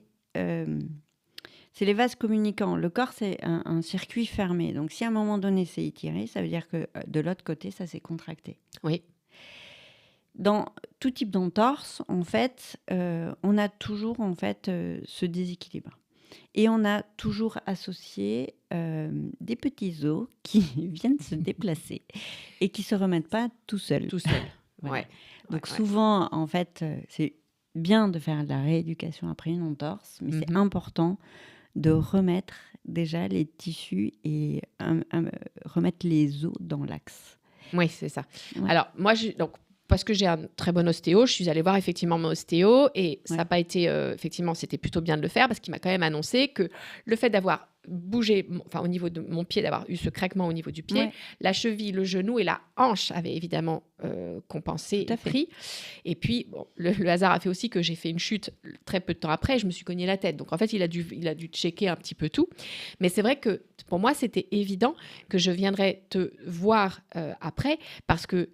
c'est les vases communicants. Le corps, c'est un circuit fermé. Donc, si à un moment donné, c'est étiré, ça veut dire que de l'autre côté, ça s'est contracté. Oui. dans tout type d'entorse, en fait, on a toujours en fait ce déséquilibre. Et on a toujours associé des petits os qui viennent se déplacer et qui se remettent pas tout seuls. Tout seul. Voilà. Ouais. Donc Ouais. souvent, en fait, c'est bien de faire de la rééducation après une entorse, mais c'est Mhm. important de remettre déjà les tissus et remettre les os dans l'axe. Oui, c'est ça. Ouais. Alors, moi, donc, parce que j'ai un très bon ostéo, je suis allée voir effectivement mon ostéo et ça Ouais. n'a pas été, effectivement, c'était plutôt bien de le faire parce qu'il m'a quand même annoncé que le fait d'avoir bougé, enfin, au niveau de mon pied, d'avoir eu ce craquement au niveau du pied, Ouais. la cheville, le genou et la hanche avaient évidemment compensé Tout à et fait. pris. Et puis, bon, le hasard a fait aussi que j'ai fait une chute très peu de temps après, je me suis cogné la tête. Donc, en fait, il a dû checker un petit peu tout. Mais c'est vrai que pour moi, c'était évident que je viendrais te voir après parce que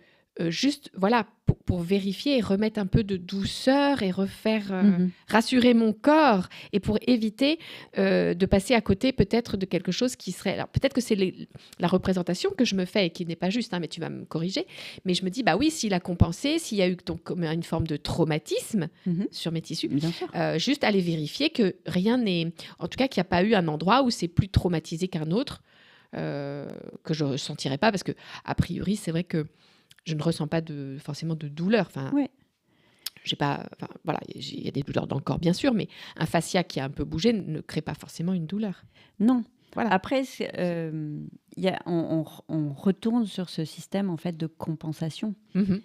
juste, voilà, pour vérifier et remettre un peu de douceur et refaire, Mhm. rassurer mon corps et pour éviter de passer à côté peut-être de quelque chose qui serait... Alors peut-être que c'est la représentation que je me fais et qui n'est pas juste, hein, mais tu vas me corriger. Mais je me dis, bah oui, s'il a compensé, s'il y a eu donc comme une forme de traumatisme Mhm. sur mes tissus, Bien sûr. juste aller vérifier que rien n'est... En tout cas, qu'il n'y a pas eu un endroit où c'est plus traumatisé qu'un autre, que je ne ressentirais pas, parce que a priori, c'est vrai que je ne ressens pas forcément de douleur. Enfin, Ouais. j'ai pas, enfin, voilà, il y a des douleurs dans le corps, bien sûr, mais un fascia qui a un peu bougé ne crée pas forcément une douleur. Non. Voilà. Après, on retourne sur ce système en fait de compensation.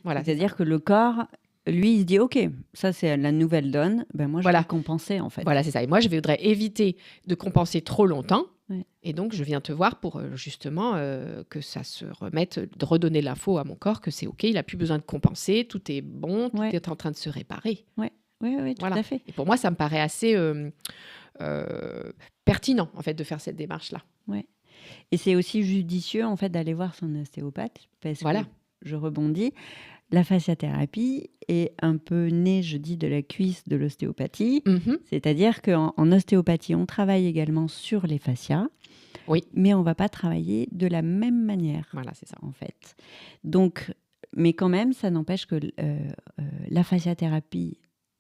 Voilà, c'est C'est-à-dire que le corps, lui, il se dit OK, ça c'est la nouvelle donne. Ben moi, je Voilà. vais compenser en fait. Voilà, c'est ça. Et moi, je voudrais éviter de compenser trop longtemps. Ouais. Et donc, je viens te voir pour justement que ça se remette, de redonner l'info à mon corps que c'est OK, il n'a plus besoin de compenser, tout est bon, tout Ouais. est en train de se réparer. Oui, tout Voilà. à fait. Et pour moi, ça me paraît assez pertinent, en fait, de faire cette démarche-là. Et c'est aussi judicieux en fait d'aller voir son ostéopathe parce Voilà. que je rebondis. La fasciathérapie est un peu née, je dis, de la cuisse de l'ostéopathie. Mhm. C'est-à-dire qu'en ostéopathie, on travaille également sur les fascias, Oui. mais on ne va pas travailler de la même manière, Voilà, c'est ça. en fait. Donc, mais quand même, ça n'empêche que la fasciathérapie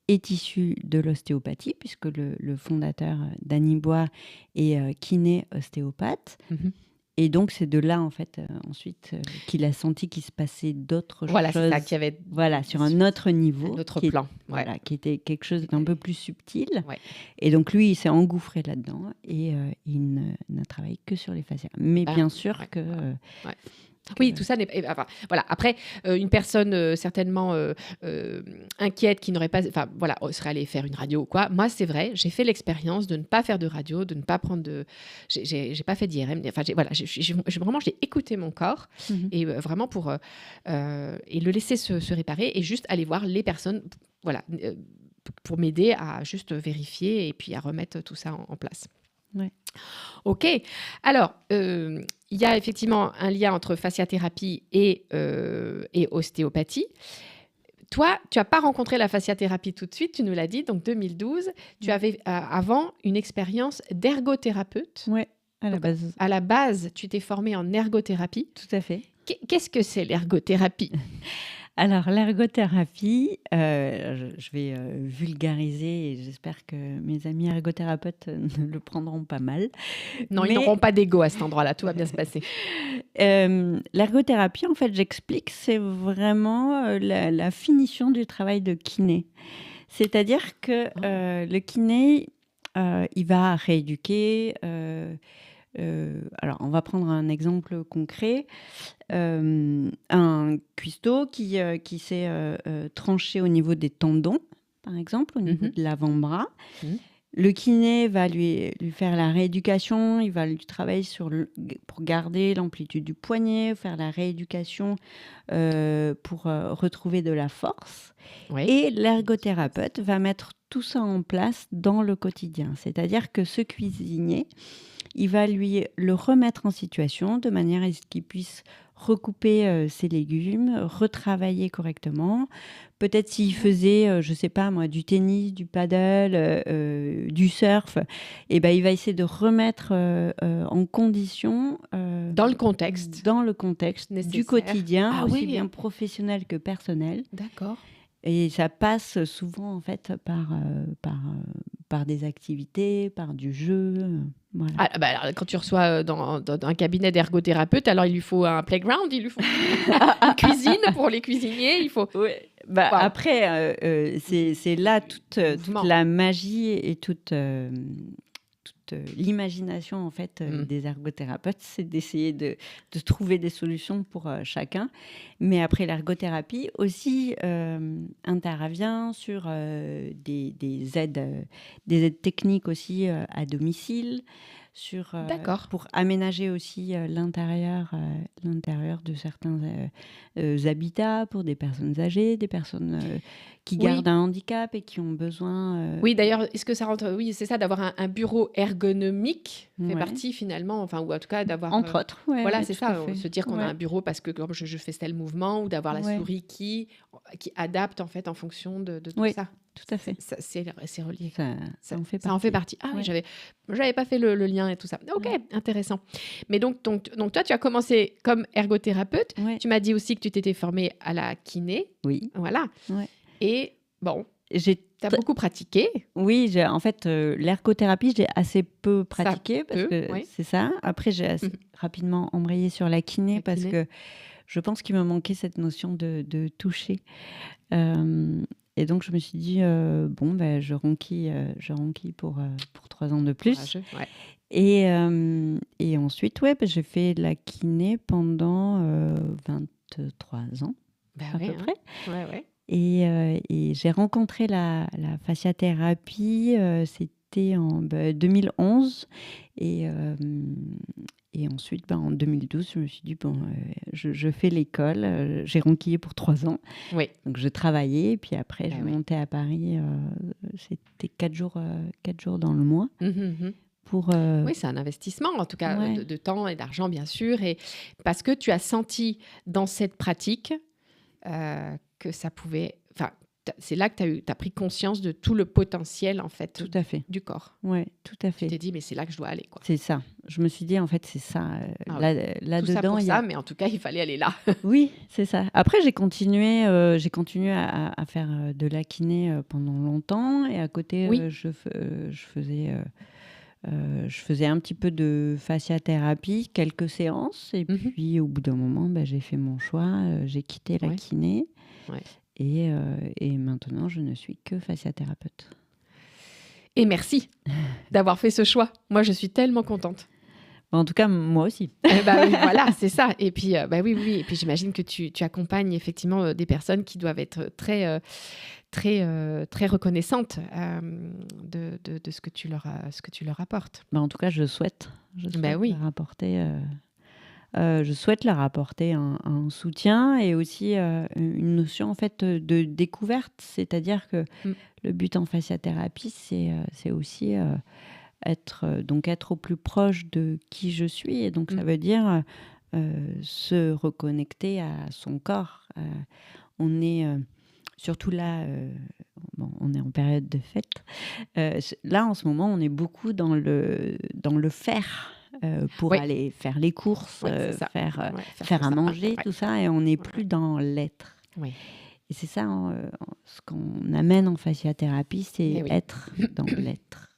est issue de l'ostéopathie, puisque le fondateur, Danny Bois, est kiné ostéopathe. Mhm. Et donc, c'est de là, en fait, ensuite, qu'il a senti qu'il se passait d'autres Voilà, c'est choses. ça, qu'il y avait Voilà, sur un autre niveau. un autre qui est- plan. Ouais. Voilà, qui était quelque chose d'un peu plus subtil. Ouais. Et donc, lui, il s'est engouffré là-dedans et il n'a travaillé que sur les fascias. Mais Ah, bien sûr ouais, que... Oui, tout ça n'est pas. Enfin, voilà. Après, une personne certainement inquiète qui n'aurait pas. Enfin, voilà, serait allée faire une radio ou quoi. Moi, c'est vrai, j'ai fait l'expérience de ne pas faire de radio, de ne pas prendre de. J'ai pas fait d'IRM. Enfin, voilà, vraiment, j'ai écouté mon corps Mhm. et vraiment pour. Et le laisser se réparer et juste aller voir les personnes. Voilà. Pour m'aider à juste vérifier et puis à remettre tout ça en place. Ouais. Ok. Alors, il y a effectivement un lien entre fasciathérapie et ostéopathie. Toi, tu n'as pas rencontré la fasciathérapie tout de suite, tu nous l'as dit, donc 2012. Tu avais avant une expérience d'ergothérapeute. Ouais, à la Donc, base. À la base, tu t'es formée en ergothérapie. Tout à fait. Qu'est-ce que c'est l'ergothérapie? Alors, l'ergothérapie, je vais vulgariser et j'espère que mes amis ergothérapeutes ne le prendront pas mal. Non, Mais- ils n'auront pas d'ego à cet endroit-là, tout va bien se passer. L'ergothérapie, en fait, j'explique, c'est vraiment la finition du travail de kiné. C'est-à-dire que le kiné, il va rééduquer. Alors, on va prendre un exemple concret. Un cuistot qui s'est tranché au niveau des tendons, par exemple, au niveau Mhm. de l'avant-bras. Mhm. Le kiné va lui faire la rééducation, il va lui travailler pour garder l'amplitude du poignet, faire la rééducation pour retrouver de la force. Oui. Et l'ergothérapeute va mettre tout ça en place dans le quotidien. C'est-à-dire que ce cuisinier, il va lui le remettre en situation de manière à ce qu'il puisse recouper ses légumes, retravailler correctement. Peut-être s'il faisait, je sais pas moi, du tennis, du paddle, du surf, et ben il va essayer de remettre en condition Dans le contexte. dans le contexte du Nécessaire. quotidien, Ah aussi oui. bien professionnel que personnel. D'accord. Et ça passe souvent en fait par des activités, par du jeu. Voilà. Ah, bah alors, quand tu reçois dans un cabinet d'ergothérapeute, alors il lui faut un playground, il lui faut une cuisine pour les cuisiniers, il faut... Ouais. Bah, Wow. après, c'est là toute Mouvement. la magie et toute l'imagination en fait des ergothérapeutes, c'est d'essayer de trouver des solutions pour chacun. Mais après, l'ergothérapie aussi intervient sur des aides techniques aussi à domicile, D'accord. pour aménager aussi l'intérieur de certains habitats pour des personnes âgées, des personnes qui Oui. gardent un handicap et qui ont besoin... Oui, d'ailleurs, est-ce que ça rentre... Oui, c'est ça, d'avoir un bureau ergonomique fait Ouais. partie finalement, enfin, ou en tout cas d'avoir... Entre autres, ouais, Voilà, ouais, c'est tout à ça, fait. se dire qu'on a Ouais. un bureau parce que comme je fais tel mouvement, ou d'avoir la Ouais. souris qui adapte en fait en fonction de tout Oui, ça. tout à fait. C'est relié. Ça en fait Ça en fait partie. Ah oui, j'avais pas fait le lien et tout ça. Ok, Ouais. intéressant. Mais donc toi, tu as commencé comme ergothérapeute. Ouais. Tu m'as dit aussi que tu t'étais formée à la kiné. Oui. Voilà. Ouais. Et bon, J'ai tu as beaucoup pratiqué. Oui, en fait, l'ergothérapie, j'ai assez peu pratiqué parce peu, que oui. c'est ça. Après, j'ai assez rapidement embrayé sur la kiné La parce kiné. que je pense qu'il me manquait cette notion de toucher. Et donc, je me suis dit, bon, ben, je ronquille pour 3 ans de plus. Courageux, ouais. Et ensuite, ouais, ben, j'ai fait de la kiné pendant 23 ans, Bah à ouais, peu hein. près. Ouais, ouais. Et j'ai rencontré la fasciathérapie, c'était en 2011. Et ensuite, en 2012, je me suis dit, bon, je fais l'école. J'ai ronquillé pour 3 ans. Oui. Donc, je travaillais. Et puis après, Ah je oui. montais à Paris. C'était 4 jours dans le mois. Pour, Oui, c'est un investissement, en tout cas, Ouais. de temps et d'argent, bien sûr. Et parce que tu as senti dans cette pratique que ça pouvait... Enfin, c'est là que tu as pris conscience de tout le potentiel, en fait, Tout à fait. du corps. Ouais, tout à Tu fait. t'es dit, mais c'est là que je dois aller, quoi. C'est ça. Je me suis dit, en fait, c'est ça. Ah Tout ça Là-dedans, pour il y ça, a... mais en tout cas, il fallait aller là. Oui, c'est ça. Après, j'ai continué à faire de la kiné pendant longtemps. Et à côté, Oui. je faisais un petit peu de fasciathérapie, quelques séances. Et Mhm. puis, au bout d'un moment, j'ai fait mon choix. J'ai quitté la Ouais. kiné. Ouais. Et maintenant, je ne suis que fasciathérapeute. Et merci d'avoir fait ce choix. Moi, je suis tellement contente. En tout cas, moi aussi. Oui, voilà, c'est ça. Et puis, oui. Et puis, j'imagine que tu accompagnes effectivement des personnes qui doivent être très reconnaissantes de ce que tu leur apportes. En tout cas, je souhaite Oui. leur apporter... je souhaite leur apporter un soutien et aussi une notion en fait de découverte, c'est-à-dire que le but en fasciathérapie, c'est aussi être au plus proche de qui je suis, et donc ça veut dire se reconnecter à son corps. On est surtout là, on est en période de fête. Là, en ce moment, on est beaucoup dans le faire. Pour Oui. aller faire les courses, Ouais, c'est ça. faire Faire à ça. manger, Ouais. tout ça, et on n'est plus dans l'être. Oui. Et c'est ça, ce qu'on amène en fasciathérapie, c'est Eh oui. être dans l'être.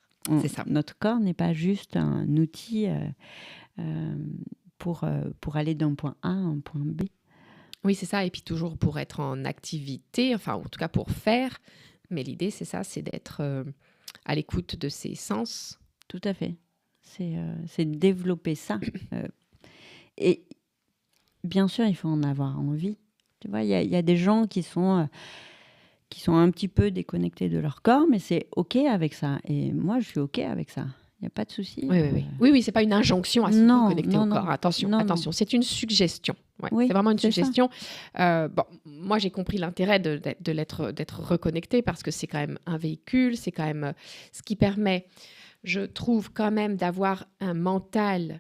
C'est ça. Notre corps n'est pas juste un outil pour aller d'un point A à un point B. Oui, c'est ça. Et puis toujours pour être en activité, enfin, en tout cas pour faire. Mais l'idée, c'est ça, c'est d'être à l'écoute de ses sens. Tout à fait. C'est développer ça. Et bien sûr, il faut en avoir envie. Tu vois, il y a des gens qui sont un petit peu déconnectés de leur corps, mais c'est OK avec ça. Et moi, je suis OK avec ça. Il n'y a pas de souci. Oui, c'est pas une injonction à se reconnecter au corps. Attention, c'est une suggestion. Ouais, Oui, c'est vraiment une c'est ça. suggestion. Moi, j'ai compris l'intérêt d'être reconnecté parce que c'est quand même un véhicule, c'est quand même ce qui permet, je trouve quand même, d'avoir un mental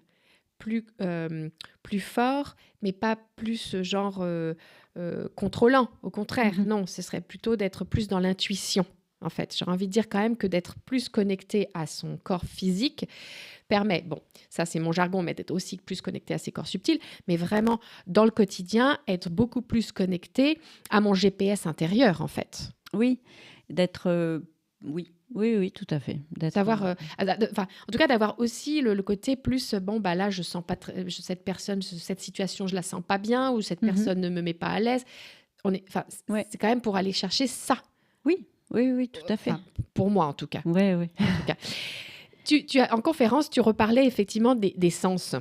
plus fort, mais pas plus genre contrôlant. Au contraire, non, ce serait plutôt d'être plus dans l'intuition. En fait, j'aurais envie de dire quand même que d'être plus connecté à son corps physique permet, bon, ça c'est mon jargon, mais d'être aussi plus connecté à ses corps subtils, mais vraiment dans le quotidien, être beaucoup plus connecté à mon GPS intérieur, en fait. Oui, d'être... oui, tout à fait. En tout cas, d'avoir aussi le côté plus, bon, bah là, je sens pas cette personne, cette situation, je la sens pas bien, ou cette personne ne me met pas à l'aise. C'est quand même pour aller chercher ça. Oui, tout à fait. Pour moi, en tout cas. Oui. En tout cas. En conférence, tu reparlais effectivement des sens.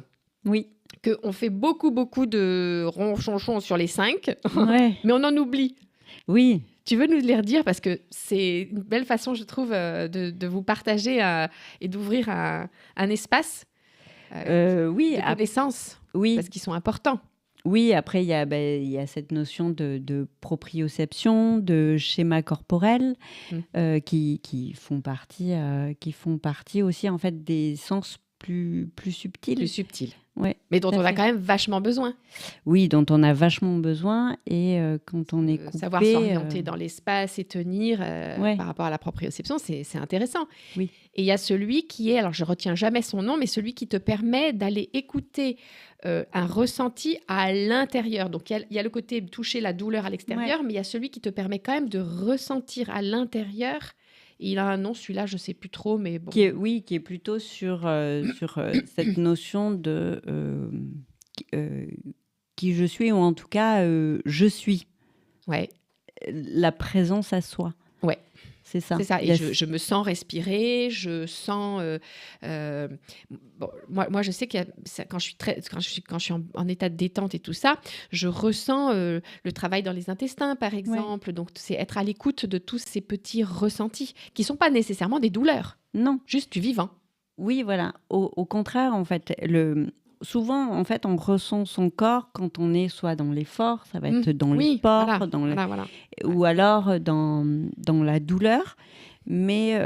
Oui. Qu'on fait beaucoup de ronchonchons sur les 5, ouais. mais on en oublie. Oui. Tu veux nous les redire parce que c'est une belle façon, je trouve, de vous partager et d'ouvrir un espace de connaissances, parce qu'ils sont importants. Oui, après, il y a cette notion de proprioception, de schéma corporel, qui font partie aussi, en fait, des sens plus subtils. Plus subtils. Ouais, mais dont on a quand même vachement besoin. Oui, dont on a vachement besoin. Et quand on est coupé... Savoir s'orienter dans l'espace et tenir par rapport à la proprioception, c'est intéressant. Oui. Et il y a celui qui est, alors je ne retiens jamais son nom, mais celui qui te permet d'aller écouter un ressenti à l'intérieur. Donc, il y a le côté toucher la douleur à l'extérieur, mais il y a celui qui te permet quand même de ressentir à l'intérieur. Il a un nom, celui-là, je ne sais plus trop, mais bon. Qui est plutôt sur cette notion de qui je suis, ou en tout cas, je suis. Ouais. La présence à soi. Ouais. C'est ça. C'est ça. Et je me sens respirer, je sens... moi, je sais que quand je suis en état de détente et tout ça, je ressens le travail dans les intestins, par exemple. Ouais. Donc, c'est être à l'écoute de tous ces petits ressentis qui ne sont pas nécessairement des douleurs. Non. Juste du vivant. Oui, voilà. Au contraire, en fait, souvent, en fait, on ressent son corps quand on est soit dans l'effort, ça va être dans le sport, ou alors dans la douleur. Mais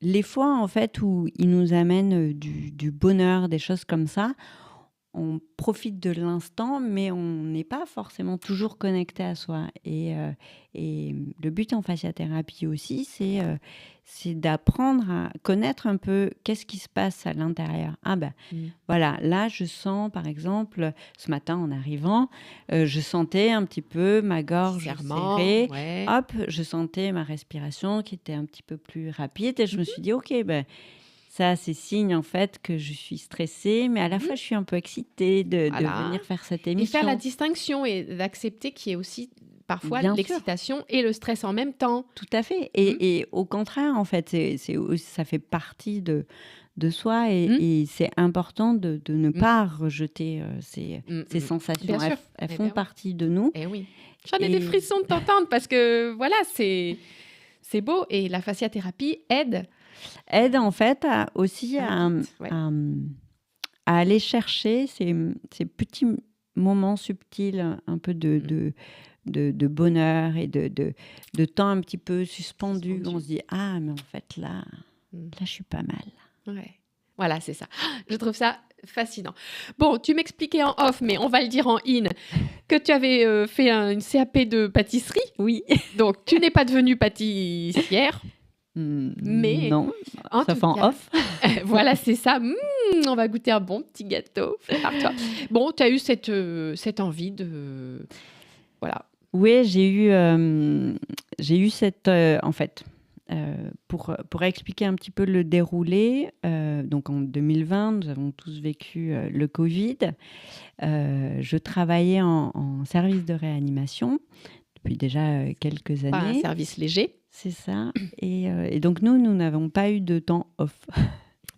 les fois, en fait, où il nous amène du bonheur, des choses comme ça, on profite de l'instant, mais on n'est pas forcément toujours connecté à soi. Et le but en fasciathérapie aussi, c'est d'apprendre à connaître un peu qu'est-ce qui se passe à l'intérieur. Voilà, là, je sens, par exemple, ce matin en arrivant, je sentais un petit peu ma gorge serrée. Ouais. Hop, je sentais ma respiration qui était un petit peu plus rapide. Et je me suis dit, OK, ça, c'est signe, en fait, que je suis stressée, mais à la fois, je suis un peu excitée de venir faire cette émission. Et faire la distinction et d'accepter qu'il y ait aussi parfois l'excitation et le stress en même temps. Tout à fait. Et au contraire, en fait, ça fait partie de soi et c'est important de ne pas rejeter ces sensations. Elles font partie de nous. Et oui. J'en ai des frissons de t'entendre parce que, voilà, c'est beau. Et la fasciathérapie aide en fait à aller chercher ces petits moments subtils, un peu de bonheur et de temps un petit peu suspendu. On se dit, mais en fait, là, je suis pas mal. Ouais. Voilà, c'est ça. Je trouve ça fascinant. Bon, tu m'expliquais en off, mais on va le dire en in, que tu avais fait une CAP de pâtisserie. Oui. Donc, tu n'es pas devenue pâtissière. Mais non, ça fait en off. Voilà, c'est ça. On va goûter un bon petit gâteau fait par toi. Bon, tu as eu cette envie de... Voilà. Oui, j'ai eu cette... en fait, pour expliquer un petit peu le déroulé, donc en 2020, nous avons tous vécu le Covid. Je travaillais en service de réanimation depuis déjà quelques années. Pas un service léger. C'est ça. Et donc, nous n'avons pas eu de temps off.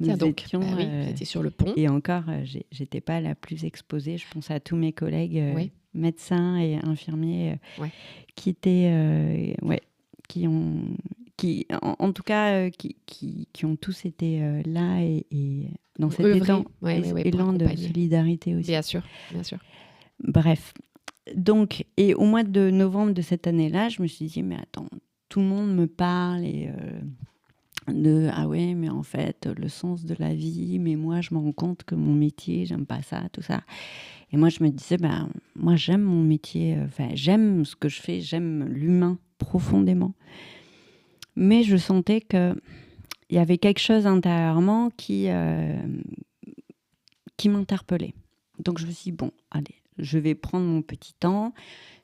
Nous étions... j'étais sur le pont. Et encore, j'étais pas la plus exposée. Je pense à tous mes collègues médecins et infirmiers qui étaient... en tout cas, qui ont tous été là et dans cet élan de solidarité aussi. Bien sûr, bien sûr. Bref. Donc, et au mois de novembre de cette année-là, je me suis dit, mais attends, tout le monde me parle et ah ouais, mais en fait, le sens de la vie, mais moi, je me rends compte que mon métier, j'aime pas ça, tout ça. Et moi, je me disais, moi, j'aime mon métier, j'aime ce que je fais, j'aime l'humain profondément. Mais je sentais qu'il y avait quelque chose intérieurement qui m'interpellait. Donc, je me suis dit, bon, allez, je vais prendre mon petit temps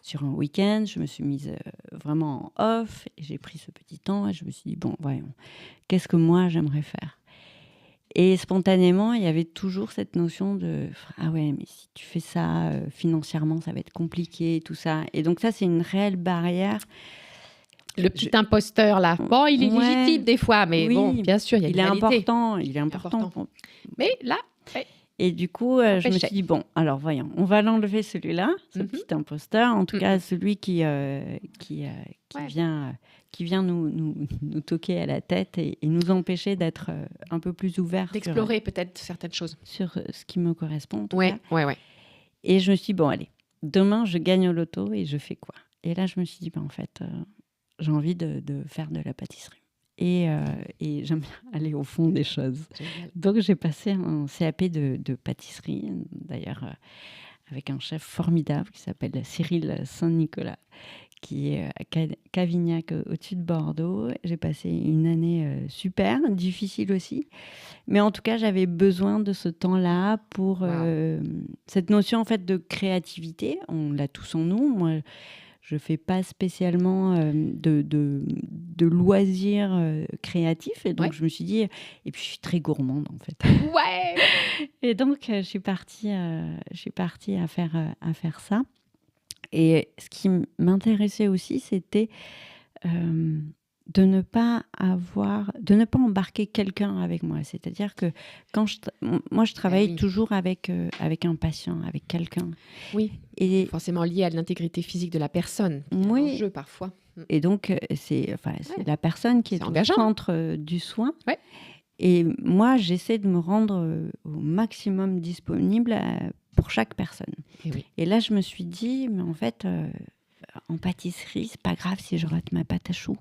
sur un week-end. Je me suis mise vraiment en off et j'ai pris ce petit temps et je me suis dit, bon, voyons, qu'est-ce que moi, j'aimerais faire ? Et spontanément, il y avait toujours cette notion de « Ah ouais, mais si tu fais ça, financièrement, ça va être compliqué, tout ça. » Et donc ça, c'est une réelle barrière. Le petit imposteur, là. Bon, il est légitime des fois, mais oui, bon, bien sûr, il y a une réalité. Il est important. Mais là... Ouais. Et du coup, je me suis dit, bon, alors voyons, on va l'enlever celui-là, ce petit imposteur, en tout cas celui qui vient nous toquer à la tête et nous empêcher d'être un peu plus ouverts. D'explorer peut-être certaines choses. Sur ce qui me correspond, en tout cas. Ouais. Et je me suis dit, bon, allez, demain, je gagne au loto et je fais quoi ? Et là, je me suis dit, en fait, j'ai envie de faire de la pâtisserie. Et j'aime bien aller au fond des choses. Génial. Donc, j'ai passé un CAP de pâtisserie, d'ailleurs, avec un chef formidable qui s'appelle Cyril Saint-Nicolas, qui est à Cavignac, au-dessus de Bordeaux. J'ai passé une année super, difficile aussi. Mais en tout cas, j'avais besoin de ce temps-là pour cette notion en fait, de créativité. On l'a tous en nous. Moi, je ne fais pas spécialement de loisirs créatifs. Et donc, je me suis dit... Et puis, je suis très gourmande, en fait. Ouais. Et donc, je suis partie à faire ça. Et ce qui m'intéressait aussi, c'était de ne pas embarquer quelqu'un avec moi. C'est-à-dire que quand moi, je travaille toujours avec un patient, avec quelqu'un. Oui, et forcément lié à l'intégrité physique de la personne. Oui. En jeu parfois. Et donc, c'est la personne qui est au centre du soin. Ouais. Et moi, j'essaie de me rendre au maximum disponible pour chaque personne. Et là, je me suis dit, mais en fait... en pâtisserie, c'est pas grave si je rate ma pâte à choux.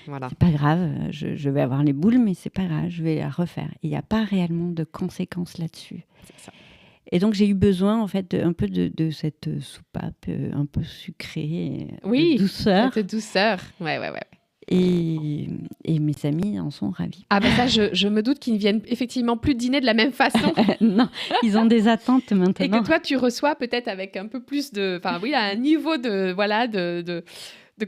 Voilà. C'est pas grave, je vais avoir les boules, mais c'est pas grave, je vais la refaire. Il n'y a pas réellement de conséquences là-dessus. C'est ça. Et donc j'ai eu besoin en fait un peu de cette soupape un peu sucrée, de douceur. Cette douceur. Ouais. Et mes amis en sont ravis. Ah ben ça, je me doute qu'ils ne viennent effectivement plus dîner de la même façon. Non, ils ont des attentes maintenant. Et que toi, tu reçois peut-être avec un peu plus de... Enfin oui, un niveau de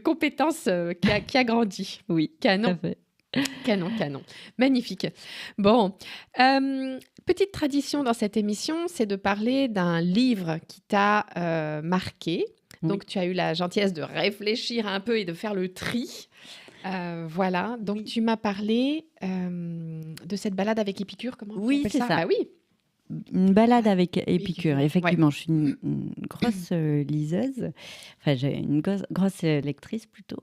compétences qui a grandi. Oui, canon. tout à fait. Canon. Magnifique. Bon, petite tradition dans cette émission, c'est de parler d'un livre qui t'a marqué. Donc, tu as eu la gentillesse de réfléchir un peu et de faire le tri. Voilà, donc tu m'as parlé de cette balade avec Épicure, comment tu appelles ça? Bah oui. Une balade avec Épicure, effectivement. Je suis une grosse liseuse, enfin j'ai une grosse lectrice plutôt.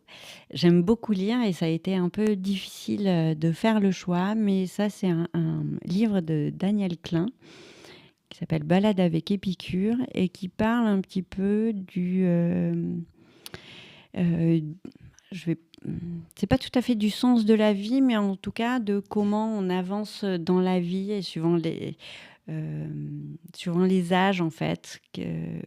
J'aime beaucoup lire et ça a été un peu difficile de faire le choix, mais ça c'est un livre de Daniel Klein qui s'appelle Balade avec Épicure et qui parle un petit peu c'est pas tout à fait du sens de la vie, mais en tout cas de comment on avance dans la vie et suivant les âges en fait.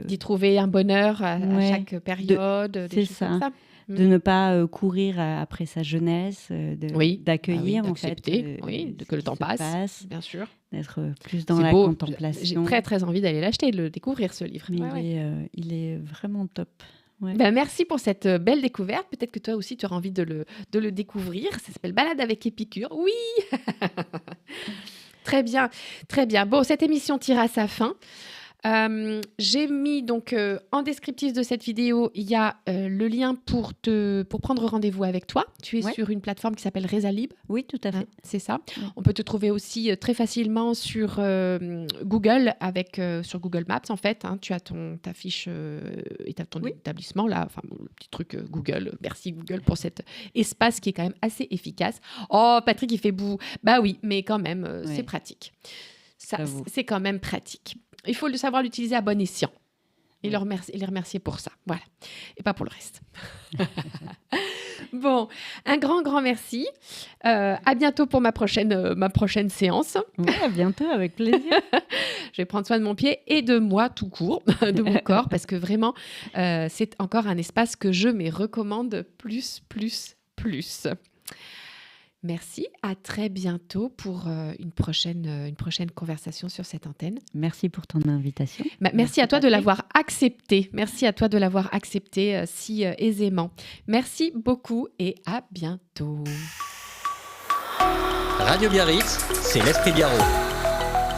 D'y trouver un bonheur à chaque période. C'est ça. Comme ça. De ne pas courir après sa jeunesse, d'accueillir en fait. Que le temps passe, bien sûr. D'être plus dans la contemplation. J'ai très très envie d'aller l'acheter, de le découvrir ce livre. Il est vraiment top. Ouais. Ben, merci pour cette belle découverte. Peut-être que toi aussi, tu auras envie de le découvrir. Ça s'appelle Balade avec Épicure. Oui. Très bien, très bien. Bon, cette émission tire à sa fin. J'ai mis donc en descriptif de cette vidéo, il y a le lien pour prendre rendez-vous avec toi. Tu es sur une plateforme qui s'appelle Rezalib. Oui, tout à fait. C'est ça. Ouais. On peut te trouver aussi très facilement sur Google, sur Google Maps en fait. Tu as ta fiche et tu as ton établissement là, enfin le petit truc Google. Merci Google pour cet espace qui est quand même assez efficace. Oh, Patrick, il fait boue. Bah oui, mais quand même, c'est pratique. Ça, c'est quand même pratique. Il faut le savoir l'utiliser à bon escient. Et les remercier pour ça. Voilà. Et pas pour le reste. Bon, un grand merci. À bientôt pour ma prochaine séance. Ouais, à bientôt, avec plaisir. Je vais prendre soin de mon pied et de moi tout court, de mon corps, parce que vraiment, c'est encore un espace que je me recommande plus. Merci, à très bientôt pour une prochaine conversation sur cette antenne. Merci pour ton invitation. Merci à toi de l'avoir accepté. Merci à toi de l'avoir accepté si aisément. Merci beaucoup et à bientôt. Radio Biarritz, c'est l'Esprit Biarrot.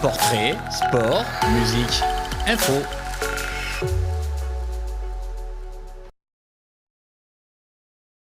Portrait, sport, musique, info.